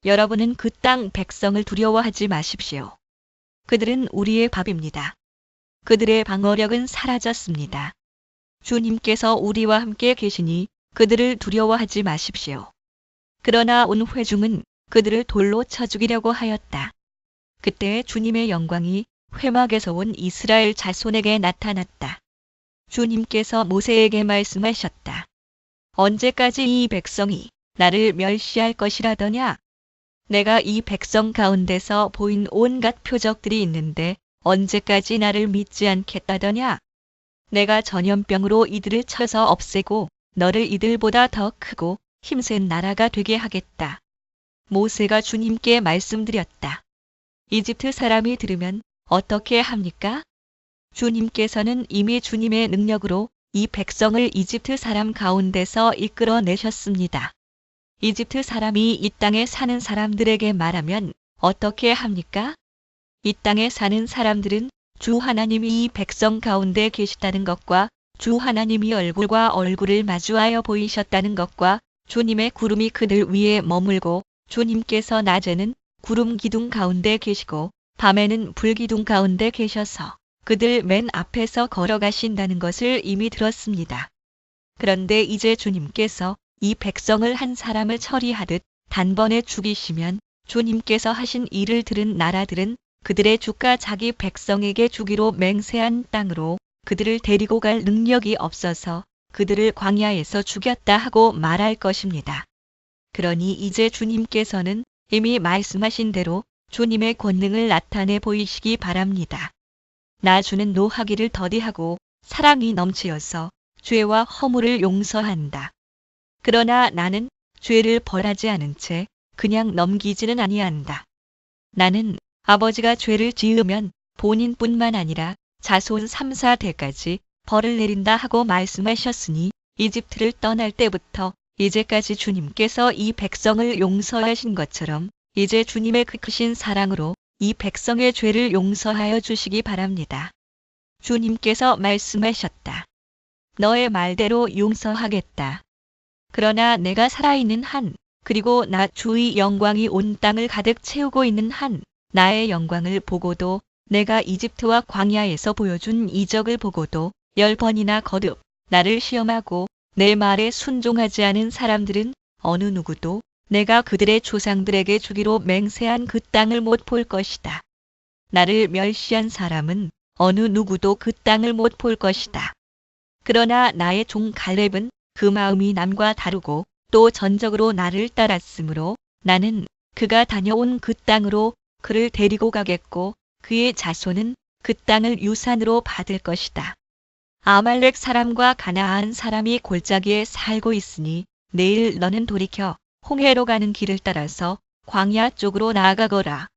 여러분은 그 땅 백성을 두려워하지 마십시오. 그들은 우리의 밥입니다. 그들의 방어력은 사라졌습니다. 주님께서 우리와 함께 계시니 그들을 두려워하지 마십시오. 그러나 온 회중은 그들을 돌로 쳐 죽이려고 하였다. 그때 주님의 영광이 회막에서 온 이스라엘 자손에게 나타났다. 주님께서 모세에게 말씀하셨다. 언제까지 이 백성이 나를 멸시할 것이라더냐? 내가 이 백성 가운데서 보인 온갖 표적들이 있는데 언제까지 나를 믿지 않겠다더냐? 내가 전염병으로 이들을 쳐서 없애고 너를 이들보다 더 크고 힘센 나라가 되게 하겠다. 모세가 주님께 말씀드렸다. 이집트 사람이 들으면 어떻게 합니까? 주님께서는 이미 주님의 능력으로 이 백성을 이집트 사람 가운데서 이끌어내셨습니다. 이집트 사람이 이 땅에 사는 사람들에게 말하면 어떻게 합니까? 이 땅에 사는 사람들은 주 하나님이 이 백성 가운데 계시다는 것과 주 하나님이 얼굴과 얼굴을 마주하여 보이셨다는 것과 주님의 구름이 그들 위에 머물고 주님께서 낮에는 구름 기둥 가운데 계시고 밤에는 불 기둥 가운데 계셔서 그들 맨 앞에서 걸어가신다는 것을 이미 들었습니다. 그런데 이제 주님께서 이 백성을 한 사람을 처리하듯 단번에 죽이시면 주님께서 하신 일을 들은 나라들은 그들의 주가 자기 백성에게 주기로 맹세한 땅으로 그들을 데리고 갈 능력이 없어서 그들을 광야에서 죽였다 하고 말할 것입니다. 그러니 이제 주님께서는 이미 말씀하신 대로 주님의 권능을 나타내 보이시기 바랍니다. 나 주는 노하기를 더디하고 사랑이 넘치어서 죄와 허물을 용서한다. 그러나 나는 죄를 벌하지 않은 채 그냥 넘기지는 아니한다. 나는 아버지가 죄를 지으면 본인뿐만 아니라 자손 3, 4대까지 벌을 내린다 하고 말씀하셨으니 이집트를 떠날 때부터 이제까지 주님께서 이 백성을 용서하신 것처럼 이제 주님의 그 크신 사랑으로 이 백성의 죄를 용서하여 주시기 바랍니다. 주님께서 말씀하셨다. 너의 말대로 용서하겠다. 그러나 내가 살아있는 한, 그리고 나 주의 영광이 온 땅을 가득 채우고 있는 한, 나의 영광을 보고도 내가 이집트와 광야에서 보여준 이적을 보고도 10번이나 거듭 나를 시험하고 내 말에 순종하지 않은 사람들은 어느 누구도 내가 그들의 조상들에게 주기로 맹세한 그 땅을 못 볼 것이다. 나를 멸시한 사람은 어느 누구도 그 땅을 못 볼 것이다. 그러나 나의 종 갈렙은 그 마음이 남과 다르고 또 전적으로 나를 따랐으므로 나는 그가 다녀온 그 땅으로 그를 데리고 가겠고 그의 자손은 그 땅을 유산으로 받을 것이다. 아말렉 사람과 가나안 사람이 골짜기에 살고 있으니 내일 너는 돌이켜 홍해로 가는 길을 따라서 광야 쪽으로 나아가거라.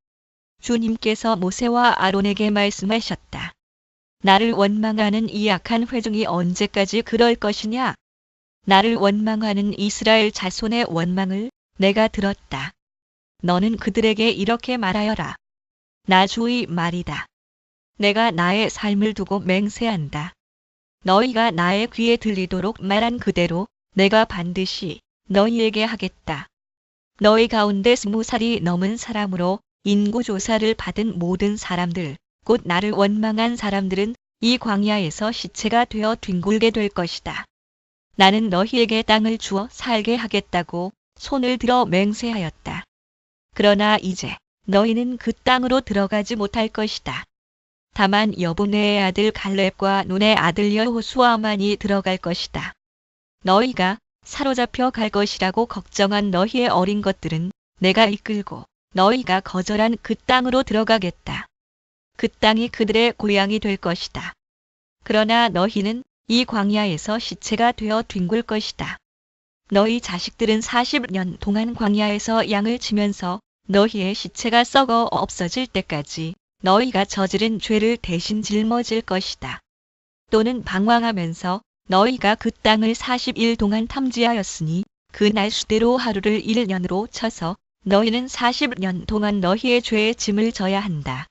주님께서 모세와 아론에게 말씀하셨다. 나를 원망하는 이 악한 회중이 언제까지 그럴 것이냐? 나를 원망하는 이스라엘 자손의 원망을 내가 들었다. 너는 그들에게 이렇게 말하여라. 나 주의 말이다. 내가 나의 삶을 두고 맹세한다. 너희가 나의 귀에 들리도록 말한 그대로 내가 반드시 너희에게 하겠다. 너희 가운데 20살이 넘은 사람으로 인구조사를 받은 모든 사람들, 곧 나를 원망한 사람들은 이 광야에서 시체가 되어 뒹굴게 될 것이다. 나는 너희에게 땅을 주어 살게 하겠다고 손을 들어 맹세하였다. 그러나 이제 너희는 그 땅으로 들어가지 못할 것이다. 다만 여분의 아들 갈렙과 눈의 아들 여호수아만이 들어갈 것이다. 너희가 사로잡혀 갈 것이라고 걱정한 너희의 어린 것들은 내가 이끌고 너희가 거절한 그 땅으로 들어가겠다. 그 땅이 그들의 고향이 될 것이다. 그러나 너희는 이 광야에서 시체가 되어 뒹굴 것이다. 너희 자식들은 40년 동안 광야에서 양을 치면서 너희의 시체가 썩어 없어질 때까지 너희가 저지른 죄를 대신 짊어질 것이다. 또는 방황하면서 너희가 그 땅을 40일 동안 탐지하였으니 그 날 수대로 하루를 1년으로 쳐서 너희는 40년 동안 너희의 죄의 짐을 져야 한다.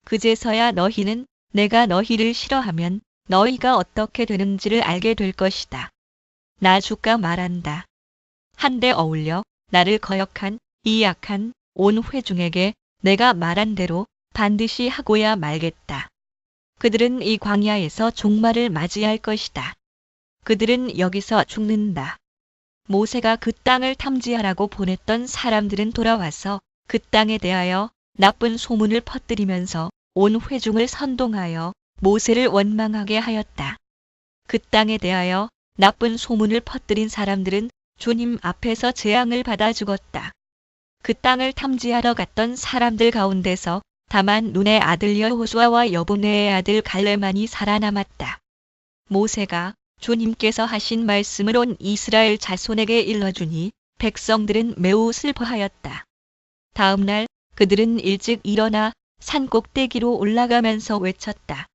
그제서야 너희는 내가 너희를 싫어하면 너희가 어떻게 되는지를 알게 될 것이다. 나 주가 말한다. 한데 어울려 나를 거역한 이 악한 온 회중에게 내가 말한 대로 반드시 하고야 말겠다. 그들은 이 광야에서 종말을 맞이할 것이다. 그들은 여기서 죽는다. 모세가 그 땅을 탐지하라고 보냈던 사람들은 돌아와서 그 땅에 대하여 나쁜 소문을 퍼뜨리면서 온 회중을 선동하여 모세를 원망하게 하였다. 그 땅에 대하여 나쁜 소문을 퍼뜨린 사람들은 주님 앞에서 재앙을 받아 죽었다. 그 땅을 탐지하러 갔던 사람들 가운데서 다만 눈의 아들 여호수아와 여분의 아들 갈렙만이 살아남았다. 모세가 주님께서 하신 말씀을 온 이스라엘 자손에게 일러주니 백성들은 매우 슬퍼하였다. 다음 날 그들은 일찍 일어나 산 꼭대기로 올라가면서 외쳤다.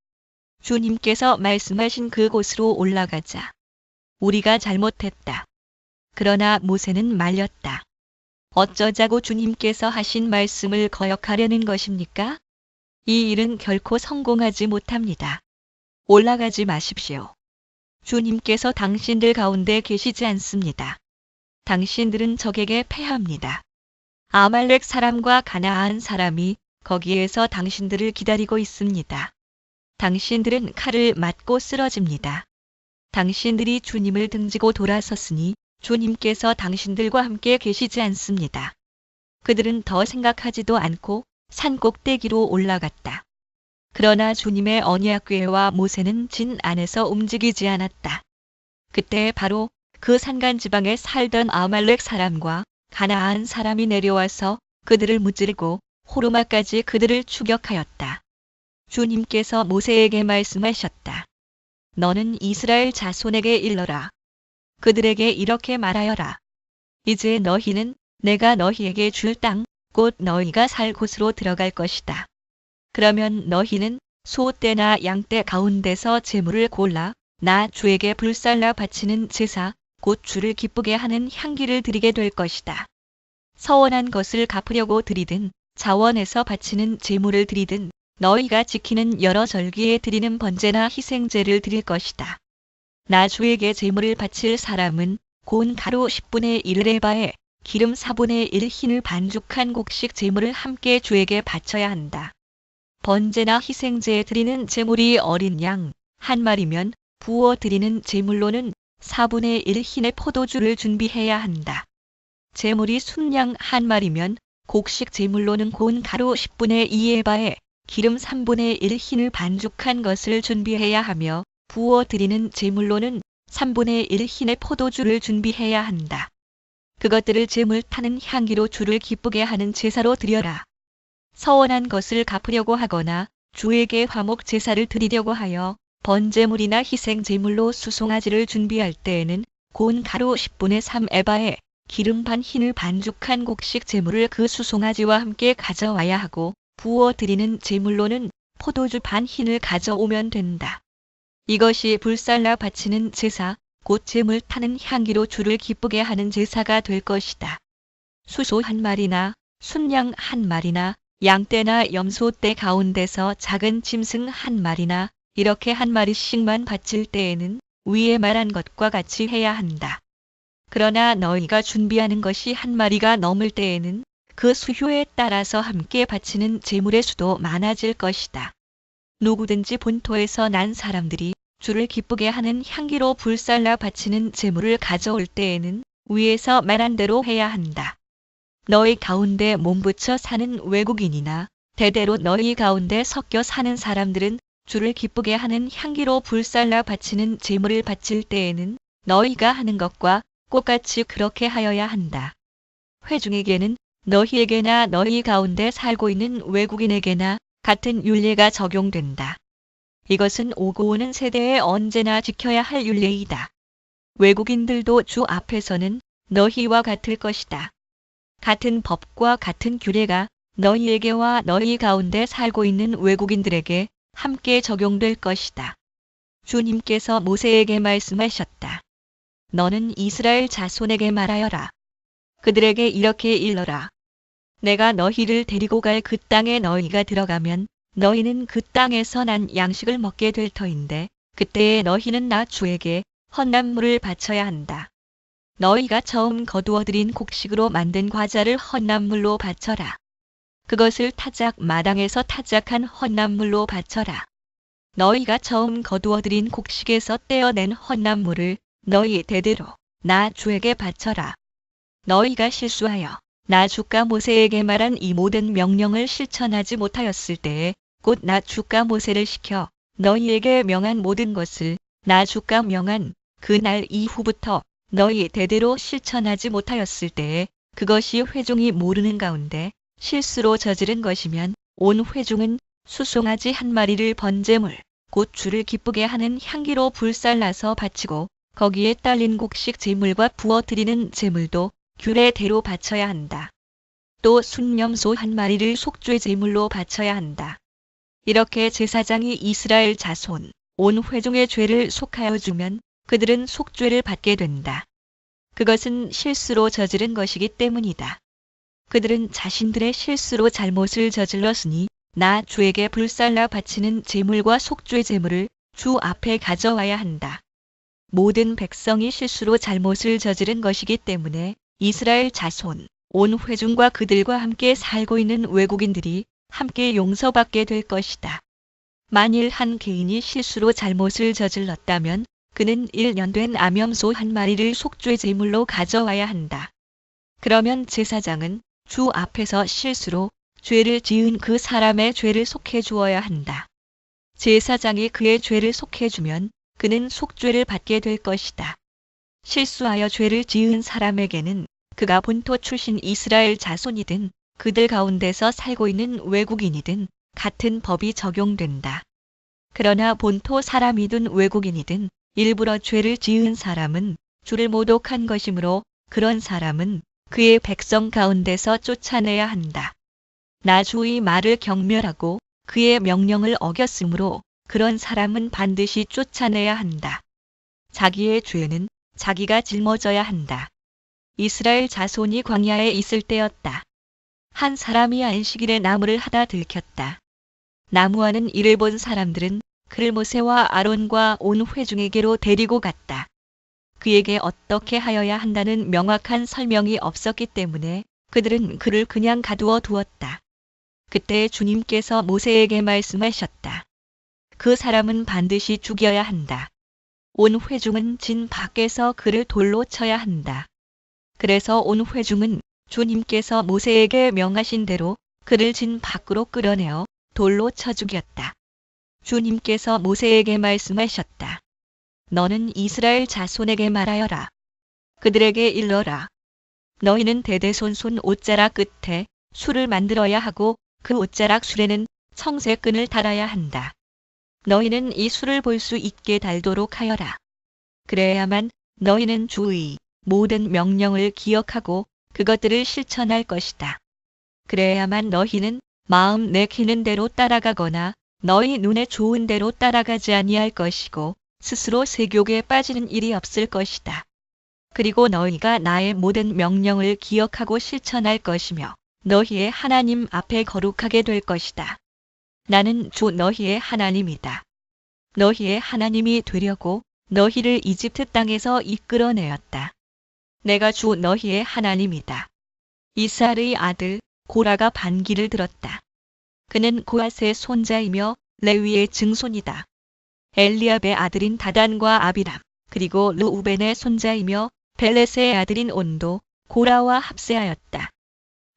주님께서 말씀하신 그곳으로 올라가자. 우리가 잘못했다. 그러나 모세는 말렸다. 어쩌자고 주님께서 하신 말씀을 거역하려는 것입니까? 이 일은 결코 성공하지 못합니다. 올라가지 마십시오. 주님께서 당신들 가운데 계시지 않습니다. 당신들은 적에게 패합니다. 아말렉 사람과 가나안 사람이 거기에서 당신들을 기다리고 있습니다. 당신들은 칼을 맞고 쓰러집니다. 당신들이 주님을 등지고 돌아섰으니 주님께서 당신들과 함께 계시지 않습니다. 그들은 더 생각하지도 않고 산 꼭대기로 올라갔다. 그러나 주님의 언약궤와 모세는 진 안에서 움직이지 않았다. 그때 바로 그 산간 지방에 살던 아말렉 사람과 가나안 사람이 내려와서 그들을 무찌르고 호르마까지 그들을 추격하였다. 주님께서 모세에게 말씀하셨다. 너는 이스라엘 자손에게 일러라. 그들에게 이렇게 말하여라. 이제 너희는 내가 너희에게 줄 땅, 곧 너희가 살 곳으로 들어갈 것이다. 그러면 너희는 소떼나 양떼 가운데서 제물을 골라 나 주에게 불살라 바치는 제사, 곧 주를 기쁘게 하는 향기를 드리게 될 것이다. 서원한 것을 갚으려고 드리든 자원에서 바치는 제물을 드리든 너희가 지키는 여러 절기에 드리는 번제나 희생제를 드릴 것이다. 나 주에게 제물을 바칠 사람은 고운 가루 10분의 1 에바에 기름 4분의 1 흰을 반죽한 곡식 제물을 함께 주에게 바쳐야 한다. 번제나 희생제에 드리는 제물이 어린 양 한 마리면 부어 드리는 제물로는 4분의 1 흰의 포도주를 준비해야 한다. 제물이 순양 한 마리면 곡식 제물로는 고운 가루 10분의 2 에바에 기름 3분의 1 흰을 반죽한 것을 준비해야 하며 부어 드리는 제물로는 3분의 1 흰의 포도주를 준비해야 한다. 그것들을 제물 타는 향기로 주를 기쁘게 하는 제사로 드려라. 서원한 것을 갚으려고 하거나 주에게 화목 제사를 드리려고 하여 번제물이나 희생제물로 수송아지를 준비할 때에는 고운 가루 10분의 3 에바에 기름 반 흰을 반죽한 곡식 제물을 그 수송아지와 함께 가져와야 하고 부어 드리는 제물로는 포도주 반 흰을 가져오면 된다. 이것이 불살라 바치는 제사, 곧 제물 타는 향기로 주를 기쁘게 하는 제사가 될 것이다. 수소 한 마리나 순양 한 마리나 양떼나 염소떼 가운데서 작은 짐승 한 마리나 이렇게 한 마리씩만 바칠 때에는 위에 말한 것과 같이 해야 한다. 그러나 너희가 준비하는 것이 한 마리가 넘을 때에는 그 수효에 따라서 함께 바치는 제물의 수도 많아질 것이다. 누구든지 본토에서 난 사람들이 주를 기쁘게 하는 향기로 불살라 바치는 제물을 가져올 때에는 위에서 말한 대로 해야 한다. 너희 가운데 몸붙여 사는 외국인이나 대대로 너희 가운데 섞여 사는 사람들은 주를 기쁘게 하는 향기로 불살라 바치는 제물을 바칠 때에는 너희가 하는 것과 꽃같이 그렇게 하여야 한다. 회중에게는 너희에게나 너희 가운데 살고 있는 외국인에게나 같은 율례가 적용된다. 이것은 오고 오는 세대에 언제나 지켜야 할 율례이다. 외국인들도 주 앞에서는 너희와 같을 것이다. 같은 법과 같은 규례가 너희에게와 너희 가운데 살고 있는 외국인들에게 함께 적용될 것이다. 주님께서 모세에게 말씀하셨다. 너는 이스라엘 자손에게 말하여라. 그들에게 이렇게 일러라. 내가 너희를 데리고 갈 그 땅에 너희가 들어가면 너희는 그 땅에서 난 양식을 먹게 될 터인데 그때에 너희는 나 주에게 헌납물을 바쳐야 한다. 너희가 처음 거두어들인 곡식으로 만든 과자를 헌납물로 바쳐라. 그것을 타작 마당에서 타작한 헌납물로 바쳐라. 너희가 처음 거두어들인 곡식에서 떼어낸 헌납물을 너희 대대로 나 주에게 바쳐라. 너희가 실수하여 나 주가 모세에게 말한 이 모든 명령을 실천하지 못하였을 때에 곧 나 주가 모세를 시켜 너희에게 명한 모든 것을 나 주가 명한 그 날 이후부터 너희 대대로 실천하지 못하였을 때에 그것이 회중이 모르는 가운데 실수로 저지른 것이면 온 회중은 수송아지 한 마리를 번제물 곧 주를 기쁘게 하는 향기로 불살라서 바치고 거기에 딸린 곡식 제물과 부어 드리는 제물도 규례대로 바쳐야 한다. 또 순념소 한 마리를 속죄 제물로 바쳐야 한다. 이렇게 제사장이 이스라엘 자손 온 회중의 죄를 속하여 주면 그들은 속죄를 받게 된다. 그것은 실수로 저지른 것이기 때문이다. 그들은 자신들의 실수로 잘못을 저질렀으니 나 주에게 불살라 바치는 제물과 속죄 제물을 주 앞에 가져와야 한다. 모든 백성이 실수로 잘못을 저지른 것이기 때문에 이스라엘 자손 온 회중과 그들과 함께 살고 있는 외국인들이 함께 용서받게 될 것이다. 만일 한 개인이 실수로 잘못을 저질렀다면 그는 1년 된 암염소 한 마리를 속죄 제물로 가져와야 한다. 그러면 제사장은 주 앞에서 실수로 죄를 지은 그 사람의 죄를 속해 주어야 한다. 제사장이 그의 죄를 속해 주면 그는 속죄를 받게 될 것이다. 실수하여 죄를 지은 사람에게는 그가 본토 출신 이스라엘 자손이든 그들 가운데서 살고 있는 외국인이든 같은 법이 적용된다. 그러나 본토 사람이든 외국인이든 일부러 죄를 지은 사람은 주를 모독한 것이므로 그런 사람은 그의 백성 가운데서 쫓아내야 한다. 나 주의 말을 경멸하고 그의 명령을 어겼으므로 그런 사람은 반드시 쫓아내야 한다. 자기의 죄는 자기가 짊어져야 한다. 이스라엘 자손이 광야에 있을 때였다. 한 사람이 안식일에 나무를 하다 들켰다. 나무하는 일을 본 사람들은 그를 모세와 아론과 온 회중에게로 데리고 갔다. 그에게 어떻게 하여야 한다는 명확한 설명이 없었기 때문에 그들은 그를 그냥 가두어 두었다. 그때 주님께서 모세에게 말씀하셨다. 그 사람은 반드시 죽여야 한다. 온 회중은 진 밖에서 그를 돌로 쳐야 한다. 그래서 온 회중은 주님께서 모세에게 명하신 대로 그를 진 밖으로 끌어내어 돌로 쳐 죽였다. 주님께서 모세에게 말씀하셨다. 너는 이스라엘 자손에게 말하여라. 그들에게 일러라. 너희는 대대손손 옷자락 끝에 술을 만들어야 하고 그 옷자락 술에는 청색끈을 달아야 한다. 너희는 이 술을 볼 수 있게 달도록 하여라. 그래야만 너희는 주의 모든 명령을 기억하고 그것들을 실천할 것이다. 그래야만 너희는 마음 내키는 대로 따라가거나 너희 눈에 좋은 대로 따라가지 아니할 것이고 스스로 세욕에 빠지는 일이 없을 것이다. 그리고 너희가 나의 모든 명령을 기억하고 실천할 것이며 너희의 하나님 앞에 거룩하게 될 것이다. 나는 주 너희의 하나님이다. 너희의 하나님이 되려고 너희를 이집트 땅에서 이끌어내었다. 내가 주 너희의 하나님이다. 이스라엘의 아들 고라가 반기를 들었다. 그는 고앗의 손자이며 레위의 증손이다. 엘리압의 아들인 다단과 아비람 그리고 르우벤의 손자이며 벨렛의 아들인 온도 고라와 합세하였다.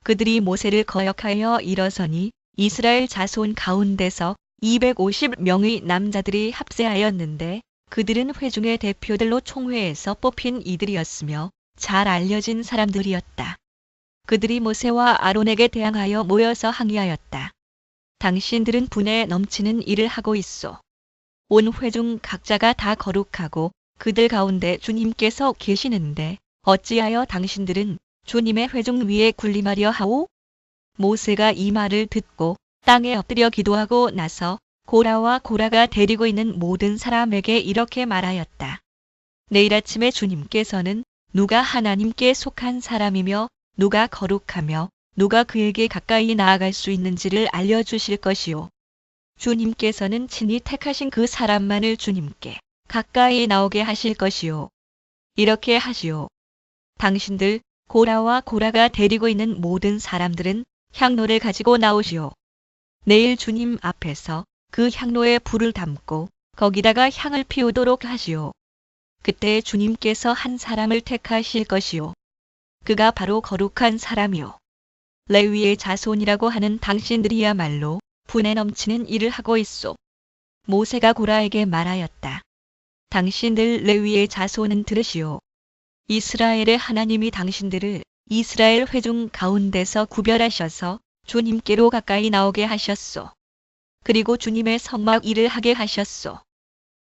그들이 모세를 거역하여 일어서니 이스라엘 자손 가운데서 250명의 남자들이 합세하였는데 그들은 회중의 대표들로 총회에서 뽑힌 이들이었으며 잘 알려진 사람들이었다. 그들이 모세와 아론에게 대항하여 모여서 항의하였다. 당신들은 분에 넘치는 일을 하고 있소. 온 회중 각자가 다 거룩하고 그들 가운데 주님께서 계시는데 어찌하여 당신들은 주님의 회중 위에 군림하려 하오? 모세가 이 말을 듣고 땅에 엎드려 기도하고 나서 고라와 고라가 데리고 있는 모든 사람에게 이렇게 말하였다. 내일 아침에 주님께서는 누가 하나님께 속한 사람이며 누가 거룩하며 누가 그에게 가까이 나아갈 수 있는지를 알려주실 것이요. 주님께서는 친히 택하신 그 사람만을 주님께 가까이 나오게 하실 것이요. 이렇게 하시오. 당신들 고라와 고라가 데리고 있는 모든 사람들은 향로를 가지고 나오시오. 내일 주님 앞에서 그 향로에 불을 담고 거기다가 향을 피우도록 하시오. 그때 주님께서 한 사람을 택하실 것이요. 그가 바로 거룩한 사람이요. 레위의 자손이라고 하는 당신들이야말로 분에 넘치는 일을 하고 있소. 모세가 고라에게 말하였다. 당신들 레위의 자손은 들으시오. 이스라엘의 하나님이 당신들을 이스라엘 회중 가운데서 구별하셔서 주님께로 가까이 나오게 하셨소. 그리고 주님의 성막 일을 하게 하셨소.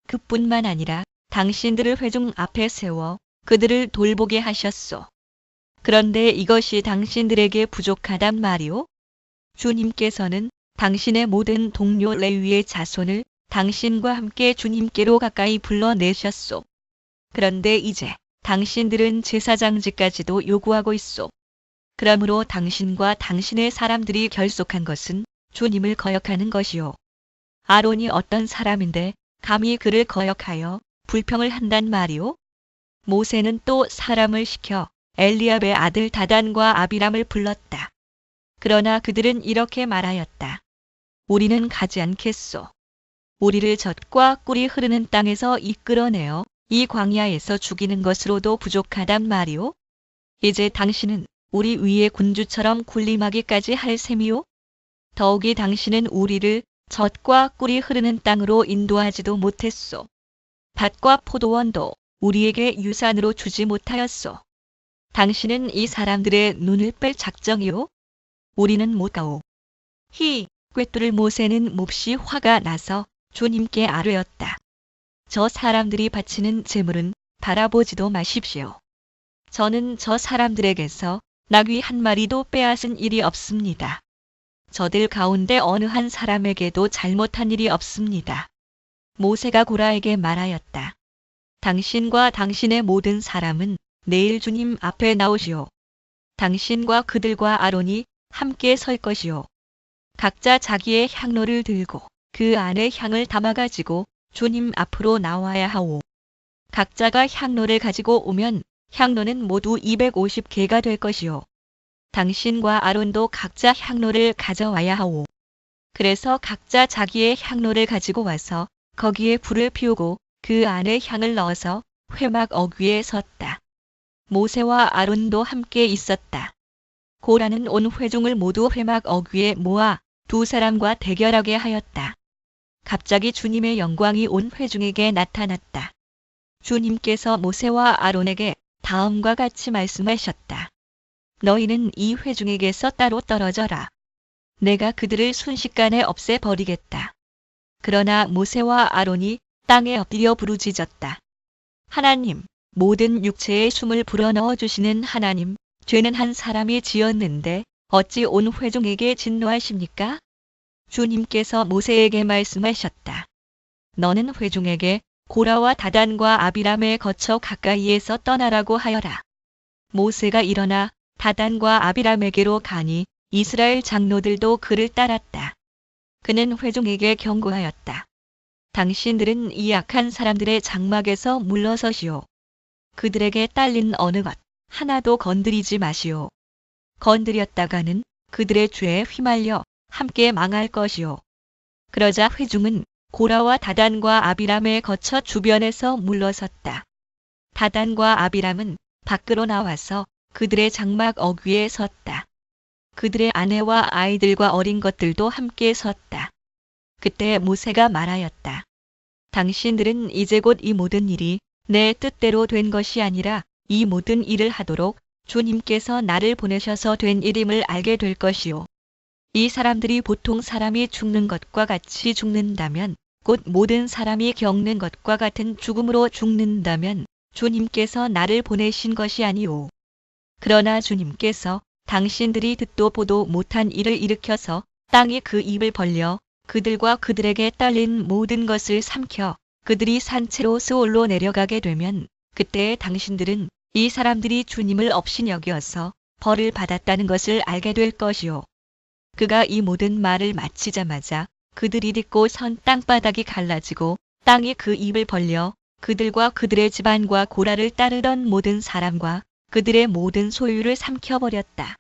그뿐만 아니라 당신들을 회중 앞에 세워 그들을 돌보게 하셨소. 그런데 이것이 당신들에게 부족하단 말이오? 주님께서는 당신의 모든 동료 레위의 자손을 당신과 함께 주님께로 가까이 불러내셨소. 그런데 이제 당신들은 제사장직까지도 요구하고 있소. 그러므로 당신과 당신의 사람들이 결속한 것은 주님을 거역하는 것이요. 아론이 어떤 사람인데 감히 그를 거역하여 불평을 한단 말이오? 모세는 또 사람을 시켜 엘리압의 아들 다단과 아비람을 불렀다. 그러나 그들은 이렇게 말하였다. 우리는 가지 않겠소. 우리를 젖과 꿀이 흐르는 땅에서 이끌어내어 이 광야에서 죽이는 것으로도 부족하단 말이오? 이제 당신은 우리 위에 군주처럼 군림하기까지 할 셈이오? 더욱이 당신은 우리를 젖과 꿀이 흐르는 땅으로 인도하지도 못했소. 밭과 포도원도 우리에게 유산으로 주지 못하였소. 당신은 이 사람들의 눈을 뺄 작정이오? 우리는 못 가오. 꾀뚫을 모세는 몹시 화가 나서 주님께 아뢰었다. 저 사람들이 바치는 제물은 바라보지도 마십시오. 저는 저 사람들에게서 나귀 한 마리도 빼앗은 일이 없습니다. 저들 가운데 어느 한 사람에게도 잘못한 일이 없습니다. 모세가 고라에게 말하였다. 당신과 당신의 모든 사람은 내일 주님 앞에 나오시오. 당신과 그들과 아론이 함께 설 것이요. 각자 자기의 향로를 들고 그 안에 향을 담아가지고 주님 앞으로 나와야 하오. 각자가 향로를 가지고 오면 향로는 모두 250개가 될 것이요. 당신과 아론도 각자 향로를 가져와야 하오. 그래서 각자 자기의 향로를 가지고 와서 거기에 불을 피우고 그 안에 향을 넣어서 회막 어귀에 섰다. 모세와 아론도 함께 있었다. 고라는 온 회중을 모두 회막 어귀에 모아 두 사람과 대결하게 하였다. 갑자기 주님의 영광이 온 회중에게 나타났다. 주님께서 모세와 아론에게 다음과 같이 말씀하셨다. 너희는 이 회중에게서 따로 떨어져라. 내가 그들을 순식간에 없애버리겠다. 그러나 모세와 아론이 땅에 엎드려 부르짖었다. 하나님, 모든 육체에 숨을 불어넣어 주시는 하나님, 죄는 한 사람이 지었는데 어찌 온 회중에게 진노하십니까? 주님께서 모세에게 말씀하셨다. 너는 회중에게 고라와 다단과 아비람에 거쳐 가까이에서 떠나라고 하여라. 모세가 일어나 다단과 아비람에게로 가니 이스라엘 장로들도 그를 따랐다. 그는 회중에게 경고하였다. 당신들은 이 악한 사람들의 장막에서 물러서시오. 그들에게 딸린 어느 것 하나도 건드리지 마시오. 건드렸다가는 그들의 죄에 휘말려 함께 망할 것이오. 그러자 회중은 고라와 다단과 아비람에 거쳐 주변에서 물러섰다. 다단과 아비람은 밖으로 나와서 그들의 장막 어귀에 섰다. 그들의 아내와 아이들과 어린 것들도 함께 섰다. 그때 모세가 말하였다. 당신들은 이제 곧 이 모든 일이 내 뜻대로 된 것이 아니라 이 모든 일을 하도록 주님께서 나를 보내셔서 된 일임을 알게 될 것이요. 이 사람들이 보통 사람이 죽는 것과 같이 죽는다면, 곧 모든 사람이 겪는 것과 같은 죽음으로 죽는다면 주님께서 나를 보내신 것이 아니오. 그러나 주님께서 당신들이 듣도 보도 못한 일을 일으켜서 땅이 그 입을 벌려 그들과 그들에게 딸린 모든 것을 삼켜 그들이 산채로 스올로 내려가게 되면, 그때 당신들은 이 사람들이 주님을 업신여겨서 벌을 받았다는 것을 알게 될 것이요. 그가 이 모든 말을 마치자마자 그들이 딛고 선 땅바닥이 갈라지고 땅이 그 입을 벌려 그들과 그들의 집안과 고라를 따르던 모든 사람과 그들의 모든 소유를 삼켜버렸다.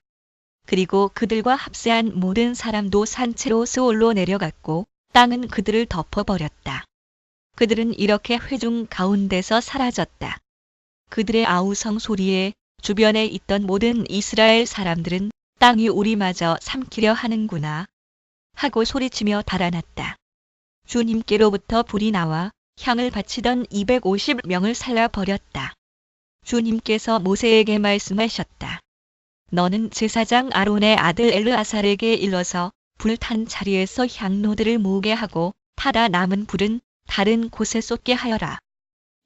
그리고 그들과 합세한 모든 사람도 산채로 스올로 내려갔고 땅은 그들을 덮어버렸다. 그들은 이렇게 회중 가운데서 사라졌다. 그들의 아우성 소리에 주변에 있던 모든 이스라엘 사람들은 땅이 우리마저 삼키려 하는구나 하고 소리치며 달아났다. 주님께로부터 불이 나와 향을 바치던 250명을 살라버렸다. 주님께서 모세에게 말씀하셨다. 너는 제사장 아론의 아들 엘르아살에게 일러서 불탄 자리에서 향로들을 모으게 하고 타다 남은 불은 다른 곳에 쏟게 하여라.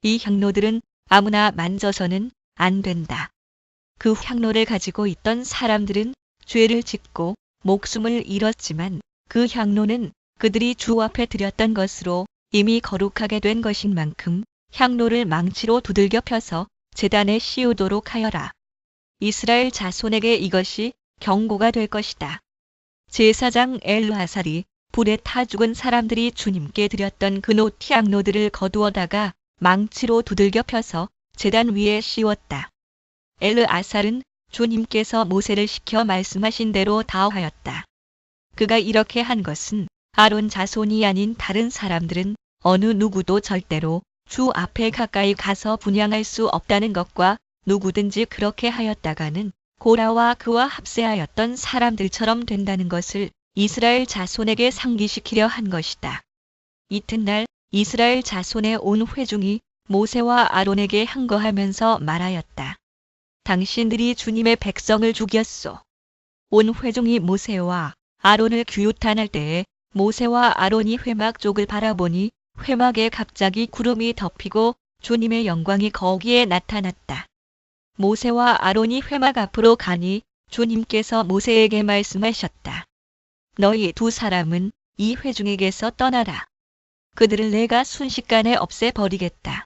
이 향로들은 아무나 만져서는 안 된다. 그 향로를 가지고 있던 사람들은 죄를 짓고 목숨을 잃었지만 그 향로는 그들이 주 앞에 드렸던 것으로 이미 거룩하게 된 것인 만큼 향로를 망치로 두들겨 펴서 제단에 씌우도록 하여라. 이스라엘 자손에게 이것이 경고가 될 것이다. 제사장 엘르아살이 불에 타 죽은 사람들이 주님께 드렸던 그 노 향로들을 거두어다가 망치로 두들겨 펴서 제단 위에 씌웠다. 엘르아살은 주님께서 모세를 시켜 말씀하신 대로 다 하였다. 그가 이렇게 한 것은 아론 자손이 아닌 다른 사람들은 어느 누구도 절대로 주 앞에 가까이 가서 분향할 수 없다는 것과 누구든지 그렇게 하였다가는 고라와 그와 합세하였던 사람들처럼 된다는 것을 이스라엘 자손에게 상기시키려 한 것이다. 이튿날 이스라엘 자손의 온 회중이 모세와 아론에게 항거하면서 말하였다. 당신들이 주님의 백성을 죽였소. 온 회중이 모세와 아론을 규탄할 때에 모세와 아론이 회막 쪽을 바라보니 회막에 갑자기 구름이 덮이고 주님의 영광이 거기에 나타났다. 모세와 아론이 회막 앞으로 가니 주님께서 모세에게 말씀하셨다. 너희 두 사람은 이 회중에게서 떠나라. 그들을 내가 순식간에 없애버리겠다.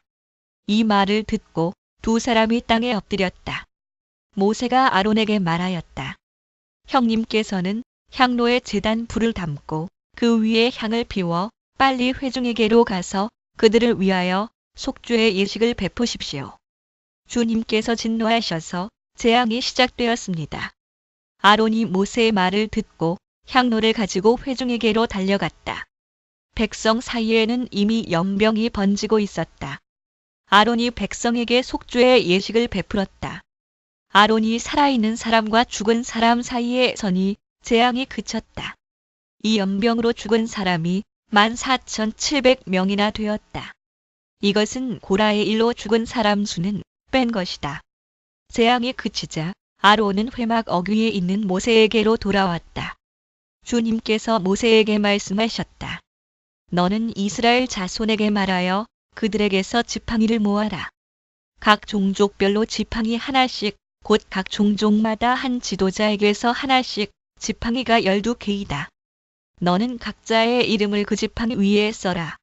이 말을 듣고 두 사람이 땅에 엎드렸다. 모세가 아론에게 말하였다. 형님께서는 향로에 제단 불을 담고 그 위에 향을 피워 빨리 회중에게로 가서 그들을 위하여 속죄의 예식을 베푸십시오. 주님께서 진노하셔서 재앙이 시작되었습니다. 아론이 모세의 말을 듣고 향로를 가지고 회중에게로 달려갔다. 백성 사이에는 이미 연병이 번지고 있었다. 아론이 백성에게 속죄의 예식을 베풀었다. 아론이 살아있는 사람과 죽은 사람 사이에 서니 재앙이 그쳤다. 이 연병으로 죽은 사람이 14,700명이나 되었다. 이것은 고라의 일로 죽은 사람 수는 뺀 것이다. 재앙이 그치자 아론은 회막 어귀에 있는 모세에게로 돌아왔다. 주님께서 모세에게 말씀하셨다. 너는 이스라엘 자손에게 말하여 그들에게서 지팡이를 모아라. 각 종족별로 지팡이 하나씩, 곧 각 종족마다 한 지도자에게서 하나씩 지팡이가 12개이다. 너는 각자의 이름을 그 지팡이 위에 써라.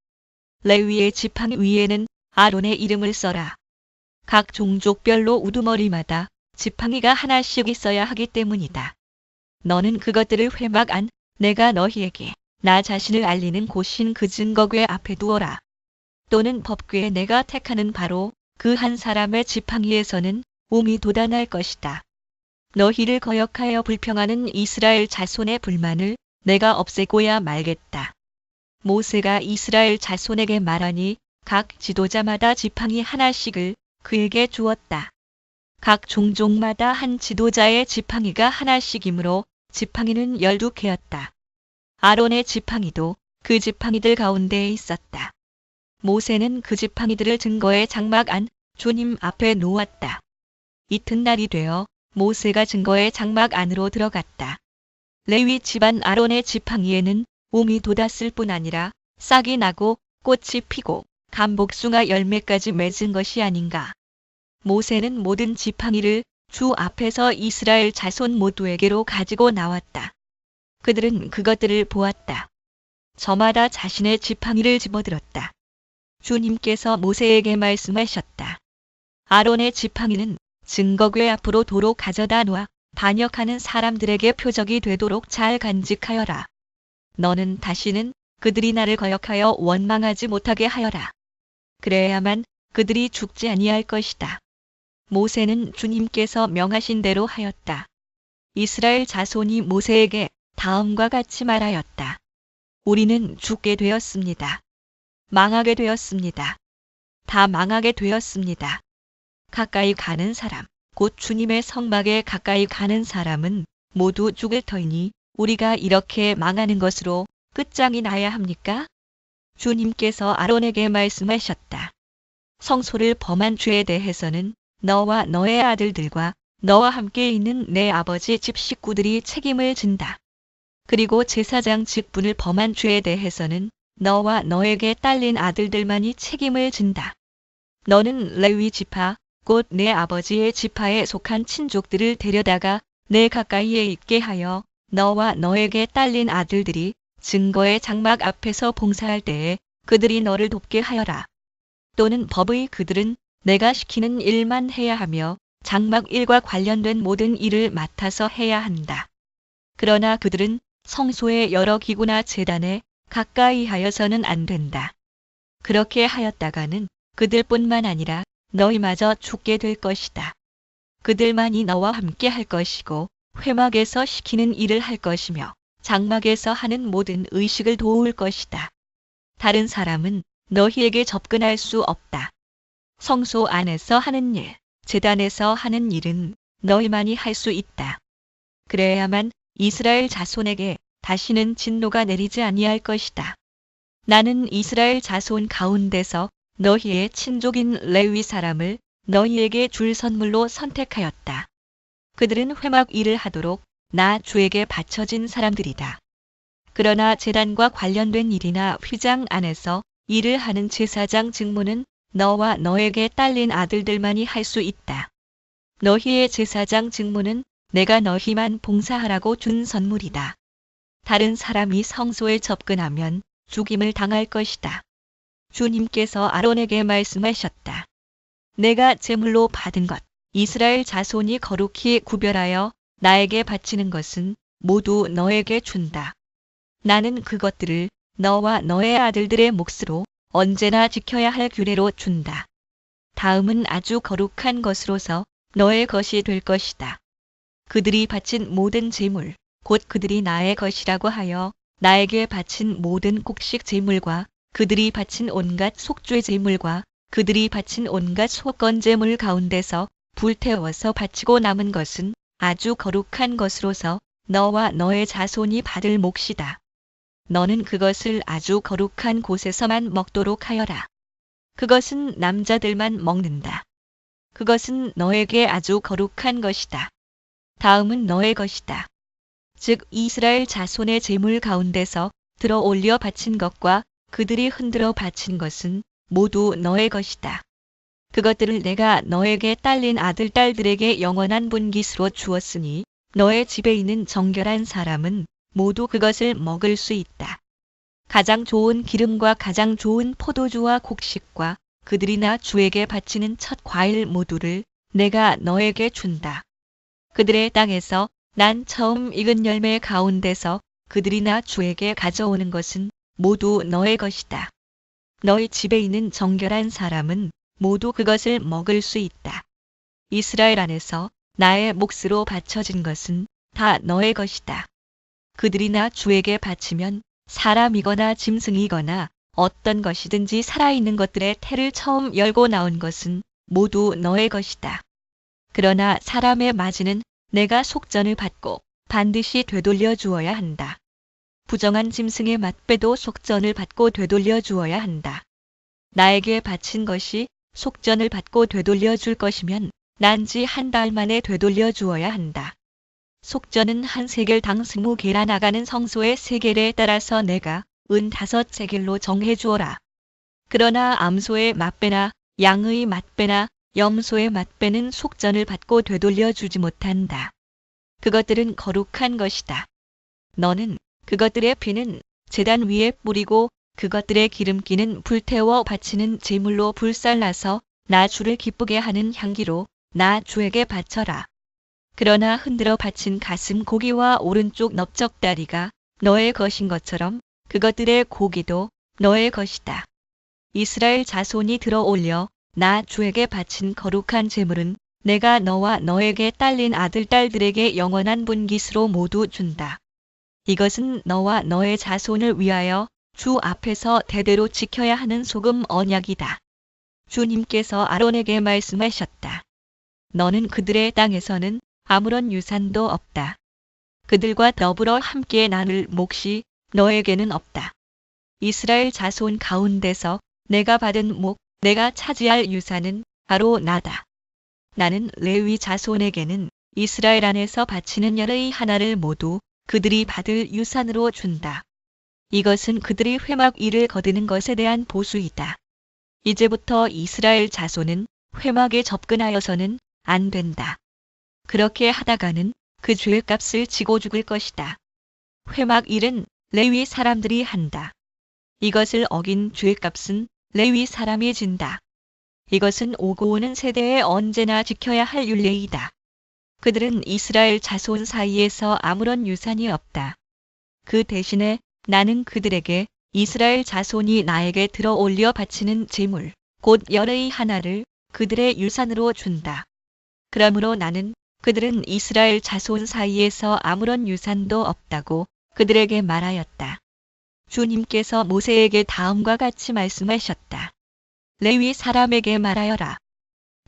레위의 지팡이 위에는 아론의 이름을 써라. 각 종족별로 우두머리마다 지팡이가 하나씩 있어야 하기 때문이다. 너는 그것들을 회막 안 내가 너희에게 나 자신을 알리는 곳인 그 증거궤 앞에 두어라. 또는 법궤에 내가 택하는 바로 그 한 사람의 지팡이에서는 옴이 돋아날 것이다. 너희를 거역하여 불평하는 이스라엘 자손의 불만을 내가 없애고야 말겠다. 모세가 이스라엘 자손에게 말하니 각 지도자마다 지팡이 하나씩을 그에게 주었다. 각 종족마다 한 지도자의 지팡이가 하나씩이므로 지팡이는 12개였다. 아론의 지팡이도 그 지팡이들 가운데에 있었다. 모세는 그 지팡이들을 증거의 장막 안 주님 앞에 놓았다. 이튿날이 되어 모세가 증거의 장막 안으로 들어갔다. 레위 집안 아론의 지팡이에는 옴이 돋았을 뿐 아니라 싹이 나고 꽃이 피고 감복숭아 열매까지 맺은 것이 아닌가. 모세는 모든 지팡이를 주 앞에서 이스라엘 자손 모두에게로 가지고 나왔다. 그들은 그것들을 보았다. 저마다 자신의 지팡이를 집어들었다. 주님께서 모세에게 말씀하셨다. 아론의 지팡이는 증거궤 앞으로 도로 가져다 놓아 반역하는 사람들에게 표적이 되도록 잘 간직하여라. 너는 다시는 그들이 나를 거역하여 원망하지 못하게 하여라. 그래야만 그들이 죽지 아니할 것이다. 모세는 주님께서 명하신 대로 하였다. 이스라엘 자손이 모세에게 다음과 같이 말하였다. 우리는 죽게 되었습니다. 망하게 되었습니다. 다 망하게 되었습니다. 가까이 가는 사람, 곧 주님의 성막에 가까이 가는 사람은 모두 죽을 터이니 우리가 이렇게 망하는 것으로 끝장이 나야 합니까? 주님께서 아론에게 말씀하셨다. 성소를 범한 죄에 대해서는 너와 너의 아들들과 너와 함께 있는 내 아버지 집 식구들이 책임을 진다. 그리고 제사장 직분을 범한 죄에 대해서는 너와 너에게 딸린 아들들만이 책임을 진다. 너는 레위 지파, 곧 내 아버지의 지파에 속한 친족들을 데려다가 내 가까이에 있게 하여 너와 너에게 딸린 아들들이 증거의 장막 앞에서 봉사할 때에 그들이 너를 돕게 하여라. 또는 법의 그들은 내가 시키는 일만 해야 하며 장막 일과 관련된 모든 일을 맡아서 해야 한다. 그러나 그들은 성소의 여러 기구나 제단에 가까이 하여서는 안 된다. 그렇게 하였다가는 그들뿐만 아니라 너희마저 죽게 될 것이다. 그들만이 너와 함께 할 것이고 회막에서 시키는 일을 할 것이며 장막에서 하는 모든 의식을 도울 것이다. 다른 사람은 너희에게 접근할 수 없다. 성소 안에서 하는 일, 제단에서 하는 일은 너희만이 할 수 있다. 그래야만 이스라엘 자손에게 다시는 진노가 내리지 아니할 것이다. 나는 이스라엘 자손 가운데서 너희의 친족인 레위 사람을 너희에게 줄 선물로 선택하였다. 그들은 회막 일을 하도록 나 주에게 바쳐진 사람들이다. 그러나 제단과 관련된 일이나 휘장 안에서 일을 하는 제사장 직무는 너와 너에게 딸린 아들들만이 할 수 있다. 너희의 제사장 직무는 내가 너희만 봉사하라고 준 선물이다. 다른 사람이 성소에 접근하면 죽임을 당할 것이다. 주님께서 아론에게 말씀하셨다. 내가 제물로 받은 것, 이스라엘 자손이 거룩히 구별하여 나에게 바치는 것은 모두 너에게 준다. 나는 그것들을 너와 너의 아들들의 몫으로 언제나 지켜야 할 규례로 준다. 다음은 아주 거룩한 것으로서 너의 것이 될 것이다. 그들이 바친 모든 제물, 곧 그들이 나의 것이라고 하여 나에게 바친 모든 곡식 제물과 그들이 바친 온갖 속죄 제물과 그들이 바친 온갖 소건 제물 가운데서 불태워서 바치고 남은 것은 아주 거룩한 것으로서 너와 너의 자손이 받을 몫이다. 너는 그것을 아주 거룩한 곳에서만 먹도록 하여라. 그것은 남자들만 먹는다. 그것은 너에게 아주 거룩한 것이다. 다음은 너의 것이다. 즉 이스라엘 자손의 제물 가운데서 들어 올려 바친 것과 그들이 흔들어 바친 것은 모두 너의 것이다. 그것들을 내가 너에게 딸린 아들 딸들에게 영원한 분깃으로 주었으니 너의 집에 있는 정결한 사람은 모두 그것을 먹을 수 있다. 가장 좋은 기름과 가장 좋은 포도주와 곡식과 그들이 나 주에게 바치는 첫 과일 모두를 내가 너에게 준다. 그들의 땅에서 난 처음 익은 열매 가운데서 그들이 나 주에게 가져오는 것은 모두 너의 것이다. 너희 집에 있는 정결한 사람은 모두 그것을 먹을 수 있다. 이스라엘 안에서 나의 몫으로 바쳐진 것은 다 너의 것이다. 그들이 나 주에게 바치면 사람이거나 짐승이거나 어떤 것이든지 살아있는 것들의 태를 처음 열고 나온 것은 모두 너의 것이다. 그러나 사람의 맞이는 내가 속전을 받고 반드시 되돌려 주어야 한다. 부정한 짐승의 맛배도 속전을 받고 되돌려 주어야 한다. 나에게 바친 것이 속전을 받고 되돌려 줄 것이면 난 지 한 달 만에 되돌려 주어야 한다. 속전은 한 세겔당 20개라 나가는 성소의 세겔에 따라서 내가 은 5세겔로 정해 주어라. 그러나 암소의 맛배나 양의 맛배나 염소의 맛배는 속전을 받고 되돌려 주지 못한다. 그것들은 거룩한 것이다. 너는 그것들의 피는 제단 위에 뿌리고 그것들의 기름기는 불태워 바치는 제물로 불살라서 나 주를 기쁘게 하는 향기로 나 주에게 바쳐라. 그러나 흔들어 바친 가슴 고기와 오른쪽 넓적다리가 너의 것인 것처럼 그것들의 고기도 너의 것이다. 이스라엘 자손이 들어 올려 나 주에게 바친 거룩한 제물은 내가 너와 너에게 딸린 아들 딸들에게 영원한 분깃으로 모두 준다. 이것은 너와 너의 자손을 위하여 주 앞에서 대대로 지켜야 하는 소금 언약이다. 주님께서 아론에게 말씀하셨다. 너는 그들의 땅에서는 아무런 유산도 없다. 그들과 더불어 함께 나눌 몫이 너에게는 없다. 이스라엘 자손 가운데서 내가 받은 목, 내가 차지할 유산은 바로 나다. 나는 레위 자손에게는 이스라엘 안에서 바치는 열의 하나를 모두 그들이 받을 유산으로 준다. 이것은 그들이 회막 일을 거두는 것에 대한 보수이다. 이제부터 이스라엘 자손은 회막에 접근하여서는 안 된다. 그렇게 하다가는 그 죄값을 지고 죽을 것이다. 회막 일은 레위 사람들이 한다. 이것을 어긴 죄값은 레위 사람이 진다. 이것은 오고 오는 세대에 언제나 지켜야 할 율례이다. 그들은 이스라엘 자손 사이에서 아무런 유산이 없다. 그 대신에 나는 그들에게 이스라엘 자손이 나에게 들어 올려 바치는 제물, 곧 열의 하나를 그들의 유산으로 준다. 그러므로 나는 그들은 이스라엘 자손 사이에서 아무런 유산도 없다고 그들에게 말하였다. 주님께서 모세에게 다음과 같이 말씀하셨다. 레위 사람에게 말하여라.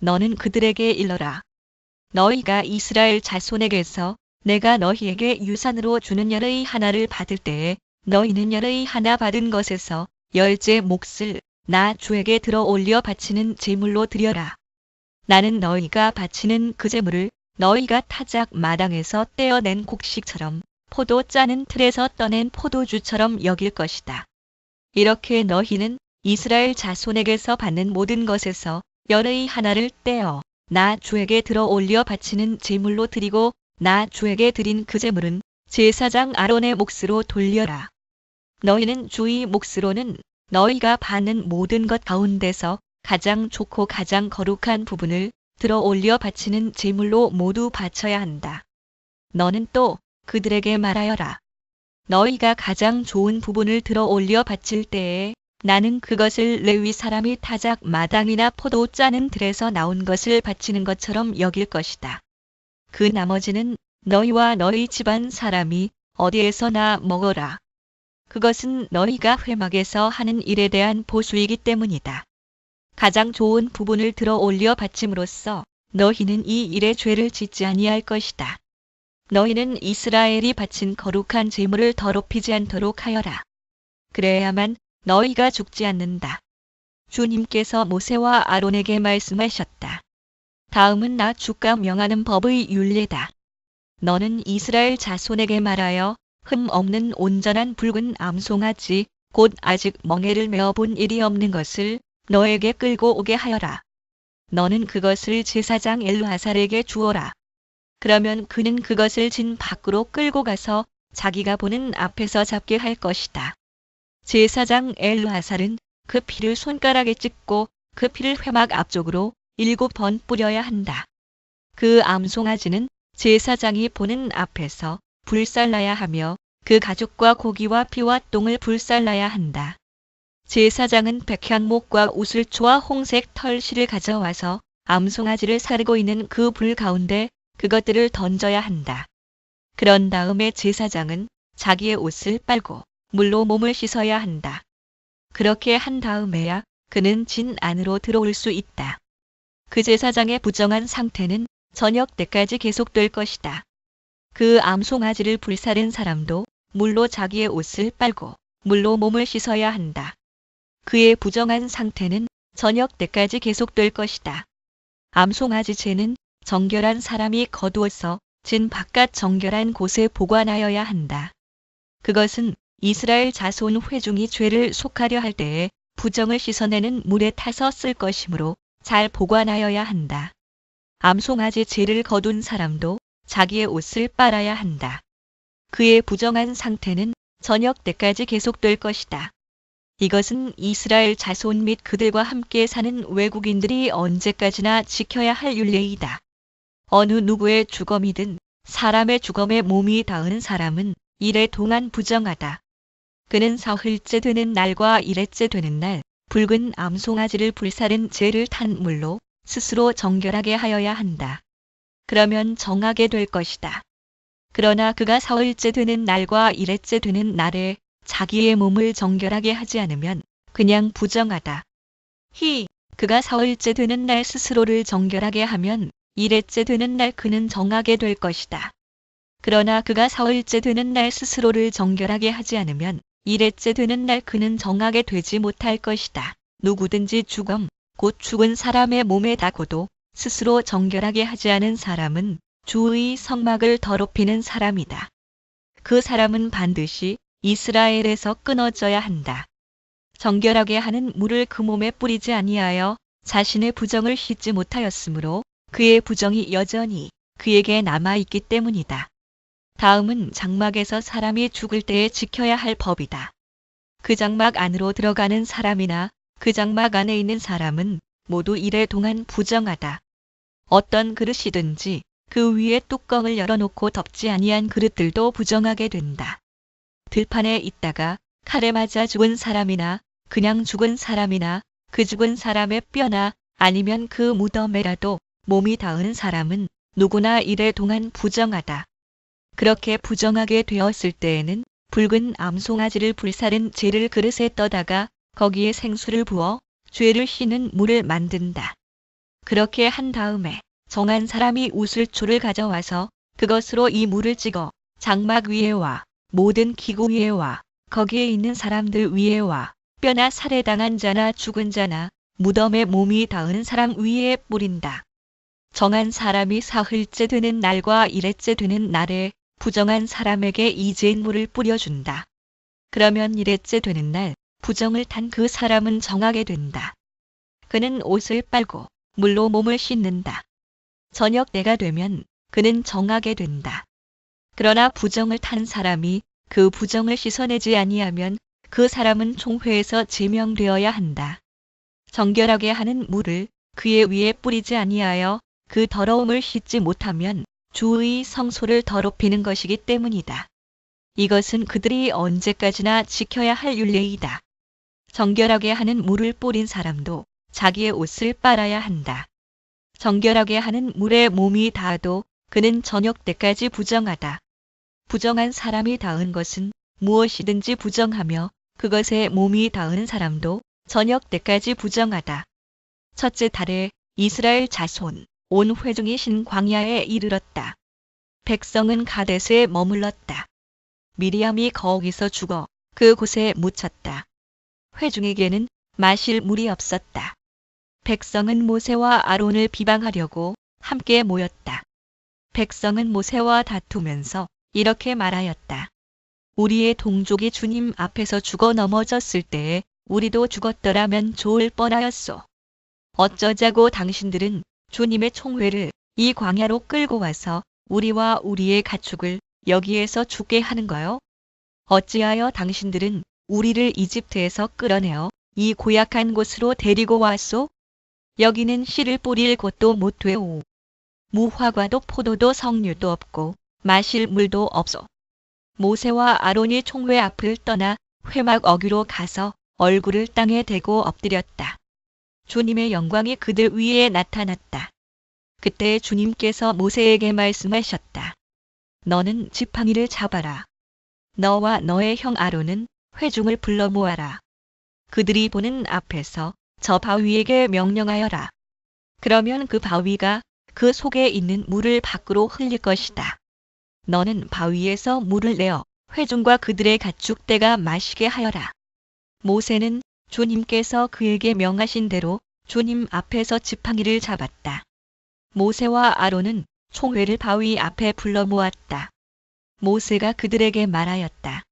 너는 그들에게 일러라. 너희가 이스라엘 자손에게서 내가 너희에게 유산으로 주는 열의 하나를 받을 때에 너희는 열의 하나 받은 것에서 열째 몫을 나 주에게 들어 올려 바치는 제물로 드려라. 나는 너희가 바치는 그 제물을 너희가 타작 마당에서 떼어낸 곡식처럼 포도 짜는 틀에서 떠낸 포도주처럼 여길 것이다. 이렇게 너희는 이스라엘 자손에게서 받는 모든 것에서 열의 하나를 떼어 나 주에게 들어 올려 바치는 제물로 드리고 나 주에게 드린 그 제물은 제사장 아론의 몫으로 돌려라. 너희는 주의 몫으로는 너희가 받는 모든 것 가운데서 가장 좋고 가장 거룩한 부분을 들어 올려 바치는 제물로 모두 바쳐야 한다. 너는 또 그들에게 말하여라. 너희가 가장 좋은 부분을 들어 올려 바칠 때에 나는 그것을 레위 사람이 타작 마당이나 포도 짜는 들에서 나온 것을 바치는 것처럼 여길 것이다. 그 나머지는 너희와 너희 집안 사람이 어디에서나 먹어라. 그것은 너희가 회막에서 하는 일에 대한 보수이기 때문이다. 가장 좋은 부분을 들어 올려 바침으로써 너희는 이 일에 죄를 짓지 아니할 것이다. 너희는 이스라엘이 바친 거룩한 제물을 더럽히지 않도록 하여라. 그래야만 너희가 죽지 않는다. 주님께서 모세와 아론에게 말씀하셨다. 다음은 나 주가 명하는 법의 율례다. 너는 이스라엘 자손에게 말하여 흠 없는 온전한 붉은 암송아지 곧 아직 멍에를 메어본 일이 없는 것을 너에게 끌고 오게 하여라. 너는 그것을 제사장 엘르아살에게 주어라. 그러면 그는 그것을 진 밖으로 끌고 가서 자기가 보는 앞에서 잡게 할 것이다. 제사장 엘르아살은 그 피를 손가락에 찍고 그 피를 회막 앞쪽으로 7번 뿌려야 한다. 그 암송아지는 제사장이 보는 앞에서 불살라야 하며 그 가죽과 고기와 피와 똥을 불살라야 한다. 제사장은 백향목과 우슬초와 홍색 털실을 가져와서 암송아지를 사르고 있는 그 불 가운데 그것들을 던져야 한다. 그런 다음에 제사장은 자기의 옷을 빨고 물로 몸을 씻어야 한다. 그렇게 한 다음에야 그는 진 안으로 들어올 수 있다. 그 제사장의 부정한 상태는 저녁 때까지 계속될 것이다. 그 암송아지를 불사른 사람도 물로 자기의 옷을 빨고 물로 몸을 씻어야 한다. 그의 부정한 상태는 저녁 때까지 계속될 것이다. 암송아지 재는 정결한 사람이 거두어서 진 바깥 정결한 곳에 보관하여야 한다. 그것은 이스라엘 자손 회중이 죄를 속하려 할 때에 부정을 씻어내는 물에 타서 쓸 것이므로 잘 보관하여야 한다. 암송아지 재를 거둔 사람도 자기의 옷을 빨아야 한다. 그의 부정한 상태는 저녁 때까지 계속될 것이다. 이것은 이스라엘 자손 및 그들과 함께 사는 외국인들이 언제까지나 지켜야 할 율례이다. 어느 누구의 주검이든 사람의 주검에 몸이 닿은 사람은 이래 동안 부정하다. 그는 사흘째 되는 날과 일회째 되는 날 붉은 암송아지를 불사른 재를 탄 물로 스스로 정결하게 하여야 한다. 그러면 정하게 될 것이다. 그러나 그가 사흘째 되는 날과 일회째 되는 날에 자기의 몸을 정결하게 하지 않으면 그냥 부정하다. 그가 사흘째 되는 날 스스로를 정결하게 하면 일회째 되는 날 그는 정하게 될 것이다. 그러나 그가 사흘째 되는 날 스스로를 정결하게 하지 않으면 일회째 되는 날 그는 정하게 되지 못할 것이다. 누구든지 주검, 곧 죽은 사람의 몸에 닿고도 스스로 정결하게 하지 않은 사람은 주의 성막을 더럽히는 사람이다. 그 사람은 반드시 이스라엘에서 끊어져야 한다. 정결하게 하는 물을 그 몸에 뿌리지 아니하여 자신의 부정을 씻지 못하였으므로 그의 부정이 여전히 그에게 남아있기 때문이다. 다음은 장막에서 사람이 죽을 때에 지켜야 할 법이다. 그 장막 안으로 들어가는 사람이나 그 장막 안에 있는 사람은 모두 이래 동안 부정하다. 어떤 그릇이든지 그 위에 뚜껑을 열어놓고 덮지 아니한 그릇들도 부정하게 된다. 들판에 있다가 칼에 맞아 죽은 사람이나 그냥 죽은 사람이나 그 죽은 사람의 뼈나 아니면 그 무덤에라도 몸이 닿은 사람은 누구나 이래 동안 부정하다. 그렇게 부정하게 되었을 때에는 붉은 암송아지를 불사른 재를 그릇에 떠다가 거기에 생수를 부어 죄를 씻는 물을 만든다. 그렇게 한 다음에 정한 사람이 우슬초를 가져와서 그것으로 이 물을 찍어 장막 위에와 모든 기구 위에와 거기에 있는 사람들 위에와 뼈나 살해당한 자나 죽은 자나 무덤에 몸이 닿은 사람 위에 뿌린다. 정한 사람이 사흘째 되는 날과 일회째 되는 날에 부정한 사람에게 이 제물을 뿌려준다. 그러면 일회째 되는 날 부정을 탄 그 사람은 정하게 된다. 그는 옷을 빨고 물로 몸을 씻는다. 저녁 때가 되면 그는 정하게 된다. 그러나 부정을 탄 사람이 그 부정을 씻어내지 아니하면 그 사람은 총회에서 제명되어야 한다. 정결하게 하는 물을 그의 위에 뿌리지 아니하여 그 더러움을 씻지 못하면 주의 성소를 더럽히는 것이기 때문이다. 이것은 그들이 언제까지나 지켜야 할 율례이다. 정결하게 하는 물을 뿌린 사람도 자기의 옷을 빨아야 한다. 정결하게 하는 물에 몸이 닿아도 그는 저녁 때까지 부정하다. 부정한 사람이 닿은 것은 무엇이든지 부정하며 그것에 몸이 닿은 사람도 저녁 때까지 부정하다. 첫째 달에 이스라엘 자손 온 회중이 신 광야에 이르렀다. 백성은 가데스에 머물렀다. 미리암이 거기서 죽어 그 곳에 묻혔다. 회중에게는 마실 물이 없었다. 백성은 모세와 아론을 비방하려고 함께 모였다. 백성은 모세와 다투면서 이렇게 말하였다. 우리의 동족이 주님 앞에서 죽어 넘어졌을 때에 우리도 죽었더라면 좋을 뻔하였소. 어쩌자고 당신들은 주님의 총회를 이 광야로 끌고 와서 우리와 우리의 가축을 여기에서 죽게 하는 거요? 어찌하여 당신들은 우리를 이집트에서 끌어내어 이 고약한 곳으로 데리고 왔소? 여기는 씨를 뿌릴 곳도 못 되오. 무화과도 포도도 석류도 없고 마실 물도 없소. 모세와 아론이 총회 앞을 떠나 회막 어귀로 가서 얼굴을 땅에 대고 엎드렸다. 주님의 영광이 그들 위에 나타났다. 그때 주님께서 모세에게 말씀하셨다. 너는 지팡이를 잡아라. 너와 너의 형 아론은 회중을 불러 모아라. 그들이 보는 앞에서 저 바위에게 명령하여라. 그러면 그 바위가 그 속에 있는 물을 밖으로 흘릴 것이다. 너는 바위에서 물을 내어 회중과 그들의 가축대가 마시게 하여라. 모세는 주님께서 그에게 명하신 대로 주님 앞에서 지팡이를 잡았다. 모세와 아론은 총회를 바위 앞에 불러 모았다. 모세가 그들에게 말하였다.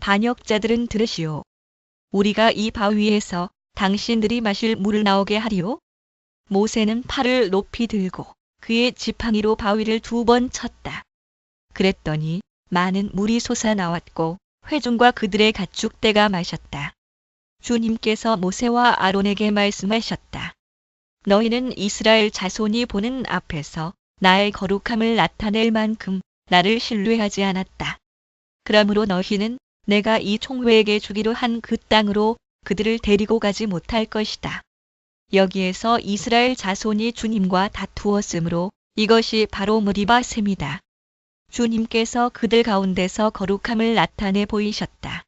반역자들은 들으시오. 우리가 이 바위에서 당신들이 마실 물을 나오게 하리오? 모세는 팔을 높이 들고 그의 지팡이로 바위를 2번 쳤다. 그랬더니 많은 물이 솟아나왔고 회중과 그들의 가축대가 마셨다. 주님께서 모세와 아론에게 말씀하셨다. 너희는 이스라엘 자손이 보는 앞에서 나의 거룩함을 나타낼 만큼 나를 신뢰하지 않았다. 그러므로 너희는 내가 이 총회에게 주기로 한 그 땅으로 그들을 데리고 가지 못할 것이다. 여기에서 이스라엘 자손이 주님과 다투었으므로 이것이 바로 무리바 셈이다. 주님께서 그들 가운데서 거룩함을 나타내 보이셨다.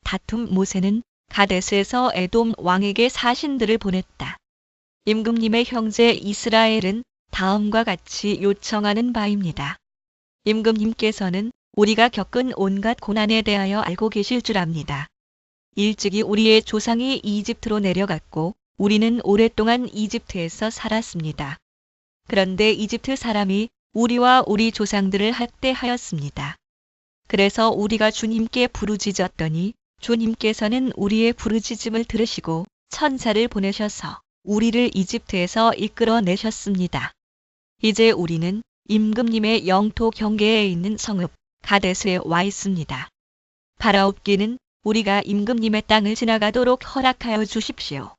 다툼 모세는 가데스에서 에돔 왕에게 사신들을 보냈다. 임금님의 형제 이스라엘은 다음과 같이 요청하는 바입니다. 임금님께서는 우리가 겪은 온갖 고난에 대하여 알고 계실 줄 압니다. 일찍이 우리의 조상이 이집트로 내려갔고 우리는 오랫동안 이집트에서 살았습니다. 그런데 이집트 사람이 우리와 우리 조상들을 학대하였습니다. 그래서 우리가 주님께 부르짖었더니 주님께서는 우리의 부르짖음을 들으시고 천사를 보내셔서 우리를 이집트에서 이끌어내셨습니다. 이제 우리는 임금님의 영토 경계에 있는 성읍 가데스에 와 있습니다. 바라옵기는 우리가 임금님의 땅을 지나가도록 허락하여 주십시오.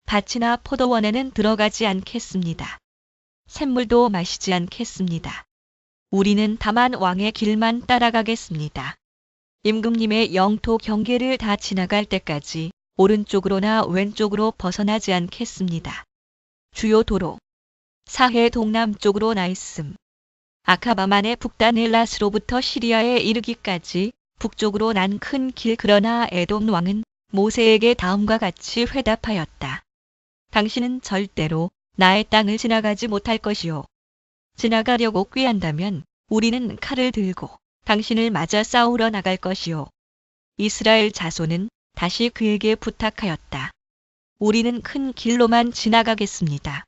밭이나 포도원에는 들어가지 않겠습니다. 샘물도 마시지 않겠습니다. 우리는 다만 왕의 길만 따라가겠습니다. 임금님의 영토 경계를 다 지나갈 때까지 오른쪽으로나 왼쪽으로 벗어나지 않겠습니다. 주요 도로 사해 동남쪽으로 나 있음. 아카바만의 북단 엘라스로부터 시리아에 이르기까지 북쪽으로 난 큰 길. 그러나 에돔 왕은 모세에게 다음과 같이 회답하였다. 당신은 절대로 나의 땅을 지나가지 못할 것이요. 지나가려고 꾀한다면 우리는 칼을 들고 당신을 맞아 싸우러 나갈 것이요. 이스라엘 자손은 다시 그에게 부탁하였다. 우리는 큰 길로만 지나가겠습니다.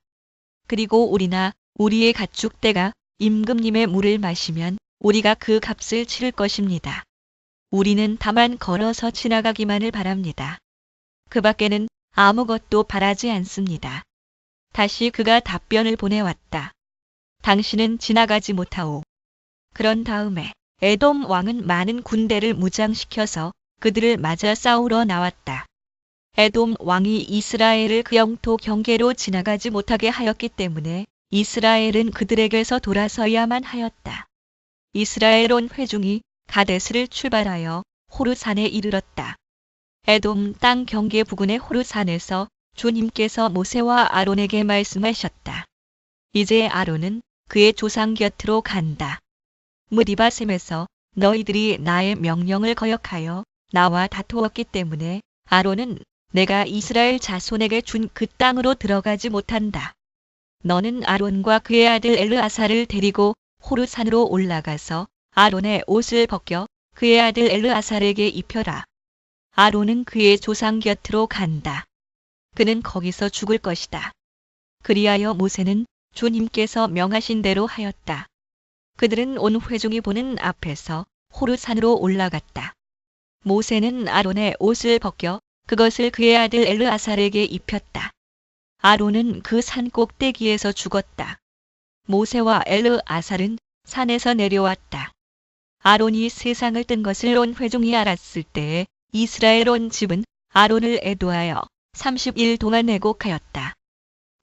그리고 우리나 우리의 가축대가 임금님의 물을 마시면 우리가 그 값을 치를 것입니다. 우리는 다만 걸어서 지나가기만을 바랍니다. 그 밖에는 아무것도 바라지 않습니다. 다시 그가 답변을 보내왔다. 당신은 지나가지 못하오. 그런 다음에 에돔 왕은 많은 군대를 무장시켜서 그들을 맞아 싸우러 나왔다. 에돔 왕이 이스라엘을 그 영토 경계로 지나가지 못하게 하였기 때문에 이스라엘은 그들에게서 돌아서야만 하였다. 이스라엘 온 회중이 가데스를 출발하여 호르산에 이르렀다. 에돔 땅 경계 부근의 호르산에서 주님께서 모세와 아론에게 말씀하셨다. 이제 아론은 그의 조상 곁으로 간다. 무리바셈에서 너희들이 나의 명령을 거역하여 나와 다투었기 때문에 아론은 내가 이스라엘 자손에게 준 그 땅으로 들어가지 못한다. 너는 아론과 그의 아들 엘르아사를 데리고 호르산으로 올라가서 아론의 옷을 벗겨 그의 아들 엘르아살에게 입혀라. 아론은 그의 조상 곁으로 간다. 그는 거기서 죽을 것이다. 그리하여 모세는 주님께서 명하신 대로 하였다. 그들은 온 회중이 보는 앞에서 호르산으로 올라갔다. 모세는 아론의 옷을 벗겨 그것을 그의 아들 엘르아살에게 입혔다. 아론은 그 산 꼭대기에서 죽었다. 모세와 엘르아살은 산에서 내려왔다. 아론이 세상을 뜬 것을 온 회중이 알았을 때에 이스라엘 온 집은 아론을 애도하여 30일 동안 애곡하였다.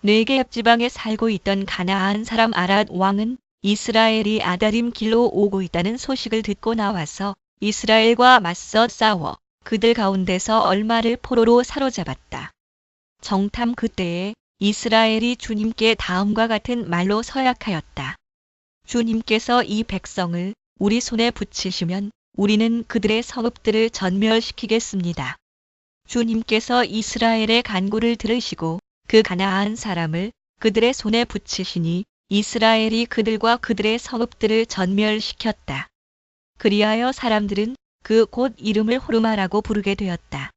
네겝 지방에 살고 있던 가나안 사람 아랏 왕은 이스라엘이 아다림 길로 오고 있다는 소식을 듣고 나와서 이스라엘과 맞서 싸워 그들 가운데서 얼마를 포로로 사로잡았다. 정탐 그때에 이스라엘이 주님께 다음과 같은 말로 서약하였다. 주님께서 이 백성을 우리 손에 붙이시면 우리는 그들의 성읍들을 전멸시키겠습니다. 주님께서 이스라엘의 간구를 들으시고 그 가나안 사람을 그들의 손에 붙이시니 이스라엘이 그들과 그들의 성읍들을 전멸시켰다. 그리하여 사람들은 그 곳 이름을 호르마라고 부르게 되었다.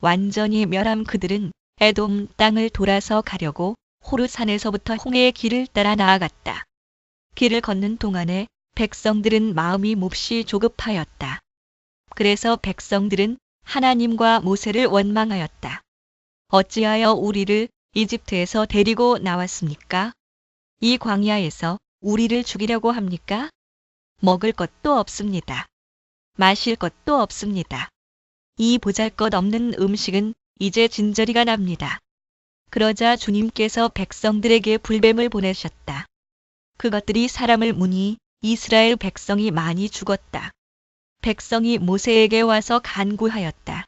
완전히 멸함. 그들은 에돔 땅을 돌아서 가려고 호르산에서부터 홍해의 길을 따라 나아갔다. 길을 걷는 동안에 백성들은 마음이 몹시 조급하였다. 그래서 백성들은 하나님과 모세를 원망하였다. 어찌하여 우리를 이집트에서 데리고 나왔습니까? 이 광야에서 우리를 죽이려고 합니까? 먹을 것도 없습니다. 마실 것도 없습니다. 이 보잘것없는 음식은 이제 진저리가 납니다. 그러자 주님께서 백성들에게 불뱀을 보내셨다. 그것들이 사람을 무니 이스라엘 백성이 많이 죽었다. 백성이 모세에게 와서 간구하였다.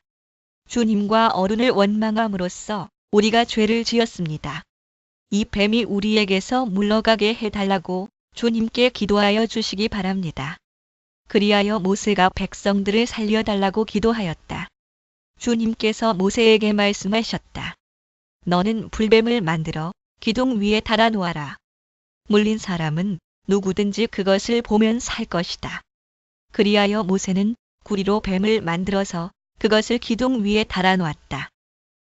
주님과 어른을 원망함으로써 우리가 죄를 지었습니다. 이 뱀이 우리에게서 물러가게 해달라고 주님께 기도하여 주시기 바랍니다. 그리하여 모세가 백성들을 살려달라고 기도하였다. 주님께서 모세에게 말씀하셨다. 너는 불뱀을 만들어 기둥 위에 달아 놓아라. 물린 사람은 누구든지 그것을 보면 살 것이다. 그리하여 모세는 구리로 뱀을 만들어서 그것을 기둥 위에 달아 놓았다.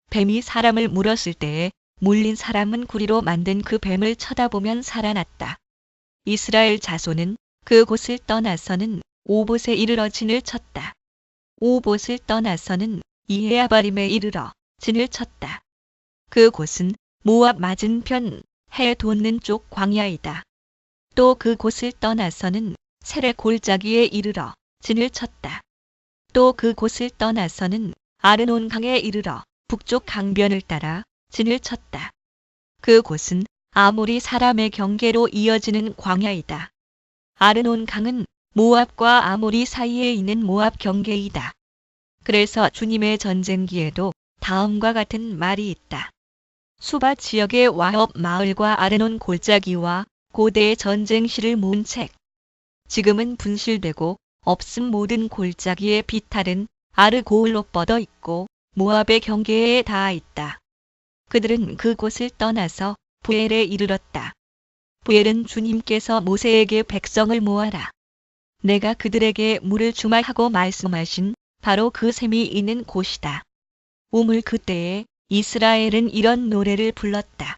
뱀이 사람을 물었을 때에 물린 사람은 구리로 만든 그 뱀을 쳐다보면 살아났다. 이스라엘 자손은 그곳을 떠나서는 오봇에 이르러 진을 쳤다. 오봇을 떠나서는 이에아바림에 이르러 진을 쳤다. 그곳은 모압 맞은편 해 돋는 쪽 광야이다. 또 그곳을 떠나서는 세레 골짜기에 이르러 진을 쳤다. 또 그곳을 떠나서는 아르논 강에 이르러 북쪽 강변을 따라 진을 쳤다. 그곳은 아모리 사람의 경계로 이어지는 광야이다. 아르논 강은 모압과 아모리 사이에 있는 모압 경계이다. 그래서 주님의 전쟁기에도 다음과 같은 말이 있다. 수바 지역의 와협 마을과 아르논 골짜기와 고대의 전쟁시를 모은 책. 지금은 분실되고 없음 모든 골짜기의 비탈은 아르고울로 뻗어 있고 모압의 경계에 닿아 있다. 그들은 그곳을 떠나서 부엘에 이르렀다. 부엘은 주님께서 모세에게 백성을 모아라. 내가 그들에게 물을 주마 하고 말씀하신 바로 그 샘이 있는 곳이다. 우물 그때에 이스라엘은 이런 노래를 불렀다.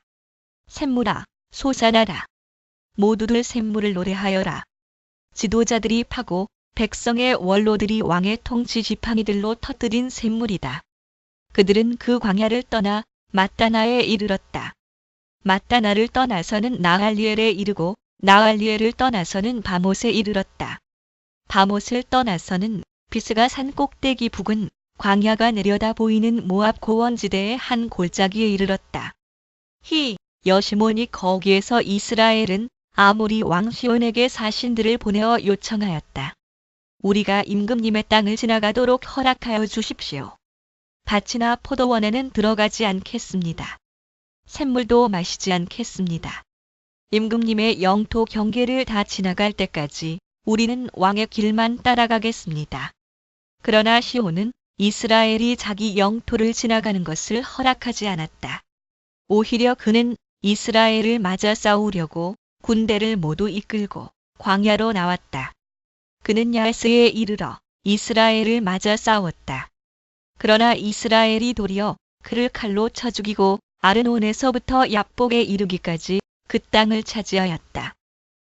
샘물아, 솟아나라. 모두들 샘물을 노래하여라. 지도자들이 파고 백성의 원로들이 왕의 통치 지팡이들로 터뜨린 샘물이다. 그들은 그 광야를 떠나 mat다나에 이르렀다. mat다나를 떠나서는 나할리엘에 이르고 나할리엘을 떠나서는 바못에 이르렀다. 바못을 떠나서는 비스가 산 꼭대기 북은 광야가 내려다 보이는 모압 고원지대의 한 골짜기에 이르렀다. 여시몬이 거기에서 이스라엘은 아모리 왕 시온에게 사신들을 보내어 요청하였다. 우리가 임금님의 땅을 지나가도록 허락하여 주십시오. 밭이나 포도원에는 들어가지 않겠습니다. 샘물도 마시지 않겠습니다. 임금님의 영토 경계를 다 지나갈 때까지 우리는 왕의 길만 따라가겠습니다. 그러나 시온은 이스라엘이 자기 영토를 지나가는 것을 허락하지 않았다. 오히려 그는 이스라엘을 맞아 싸우려고 군대를 모두 이끌고 광야로 나왔다. 그는 야스에 이르러 이스라엘을 맞아 싸웠다. 그러나 이스라엘이 도리어 그를 칼로 쳐 죽이고 아르논에서부터 약복에 이르기까지 그 땅을 차지하였다.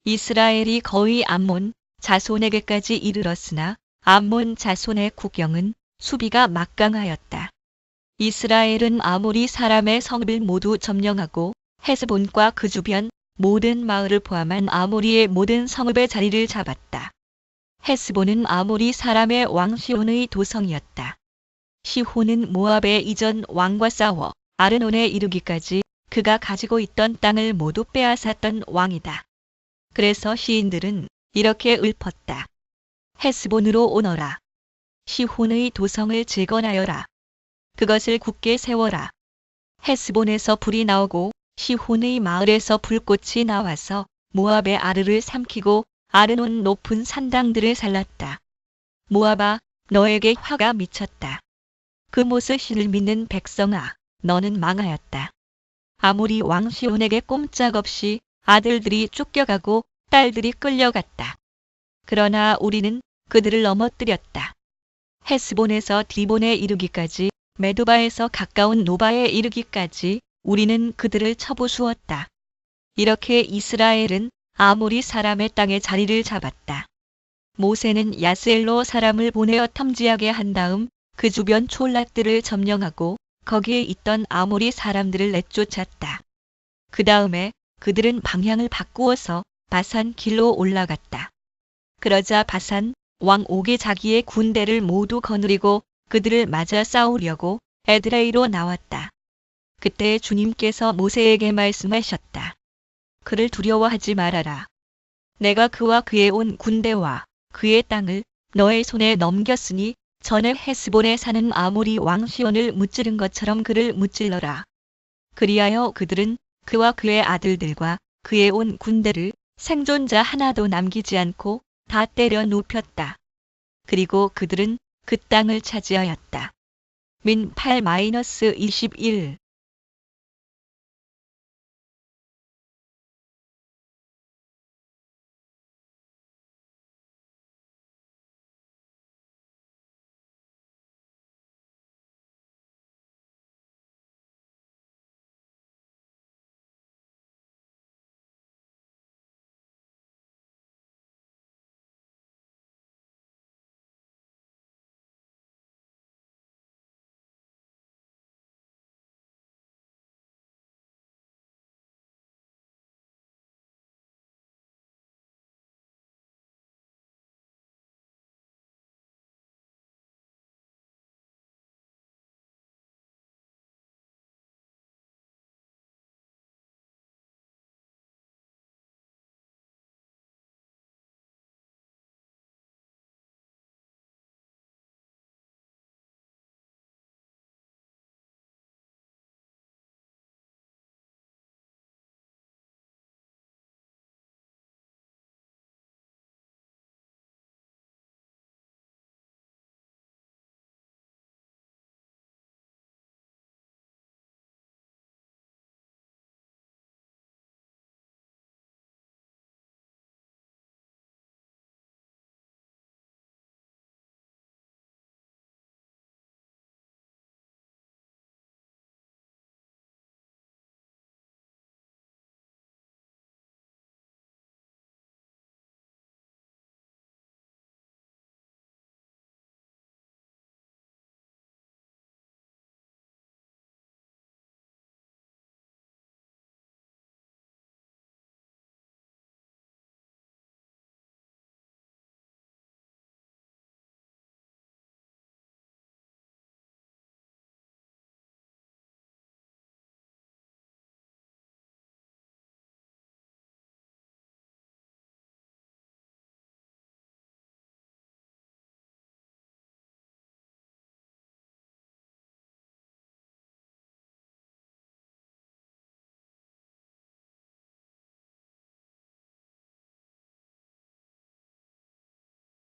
이스라엘이 거의 암몬 자손에게까지 이르렀으나 암몬 자손의 국경은 수비가 막강하였다. 이스라엘은 아모리 사람의 성읍을 모두 점령하고 헤스본과 그 주변 모든 마을을 포함한 아모리의 모든 성읍의 자리를 잡았다. 헤스본은 아모리 사람의 왕 시혼의 도성이었다. 시혼은 모압의 이전 왕과 싸워 아르논에 이르기까지 그가 가지고 있던 땅을 모두 빼앗았던 왕이다. 그래서 시인들은 이렇게 읊었다. 헤스본으로 오너라. 시혼의 도성을 재건하여라. 그것을 굳게 세워라. 헤스본에서 불이 나오고 시혼의 마을에서 불꽃이 나와서 모압의 아르를 삼키고 아르논 높은 산당들을 살랐다. 모압아, 너에게 화가 미쳤다. 그 모스신을 믿는 백성아, 너는 망하였다. 아모리 왕 시온에게 꼼짝없이 아들들이 쫓겨가고 딸들이 끌려갔다. 그러나 우리는 그들을 넘어뜨렸다. 헤스본에서 디본에 이르기까지 메도바에서 가까운 노바에 이르기까지 우리는 그들을 쳐부수었다. 이렇게 이스라엘은 아모리 사람의 땅에 자리를 잡았다. 모세는 야스엘로 사람을 보내어 탐지하게 한 다음 그 주변 촌락들을 점령하고 거기에 있던 아모리 사람들을 내쫓았다. 그 다음에 그들은 방향을 바꾸어서 바산 길로 올라갔다. 그러자 바산 왕 옥이 자기의 군대를 모두 거느리고 그들을 맞아 싸우려고 에드레이로 나왔다. 그때 주님께서 모세에게 말씀하셨다. 그를 두려워하지 말아라. 내가 그와 그의 온 군대와 그의 땅을 너의 손에 넘겼으니 전에 헤스본에 사는 아모리 왕 시온을 무찌른 것처럼 그를 무찔러라. 그리하여 그들은 그와 그의 아들들과 그의 온 군대를 생존자 하나도 남기지 않고 다 때려 눕혔다. 그리고 그들은 그 땅을 차지하였다. 민 8-21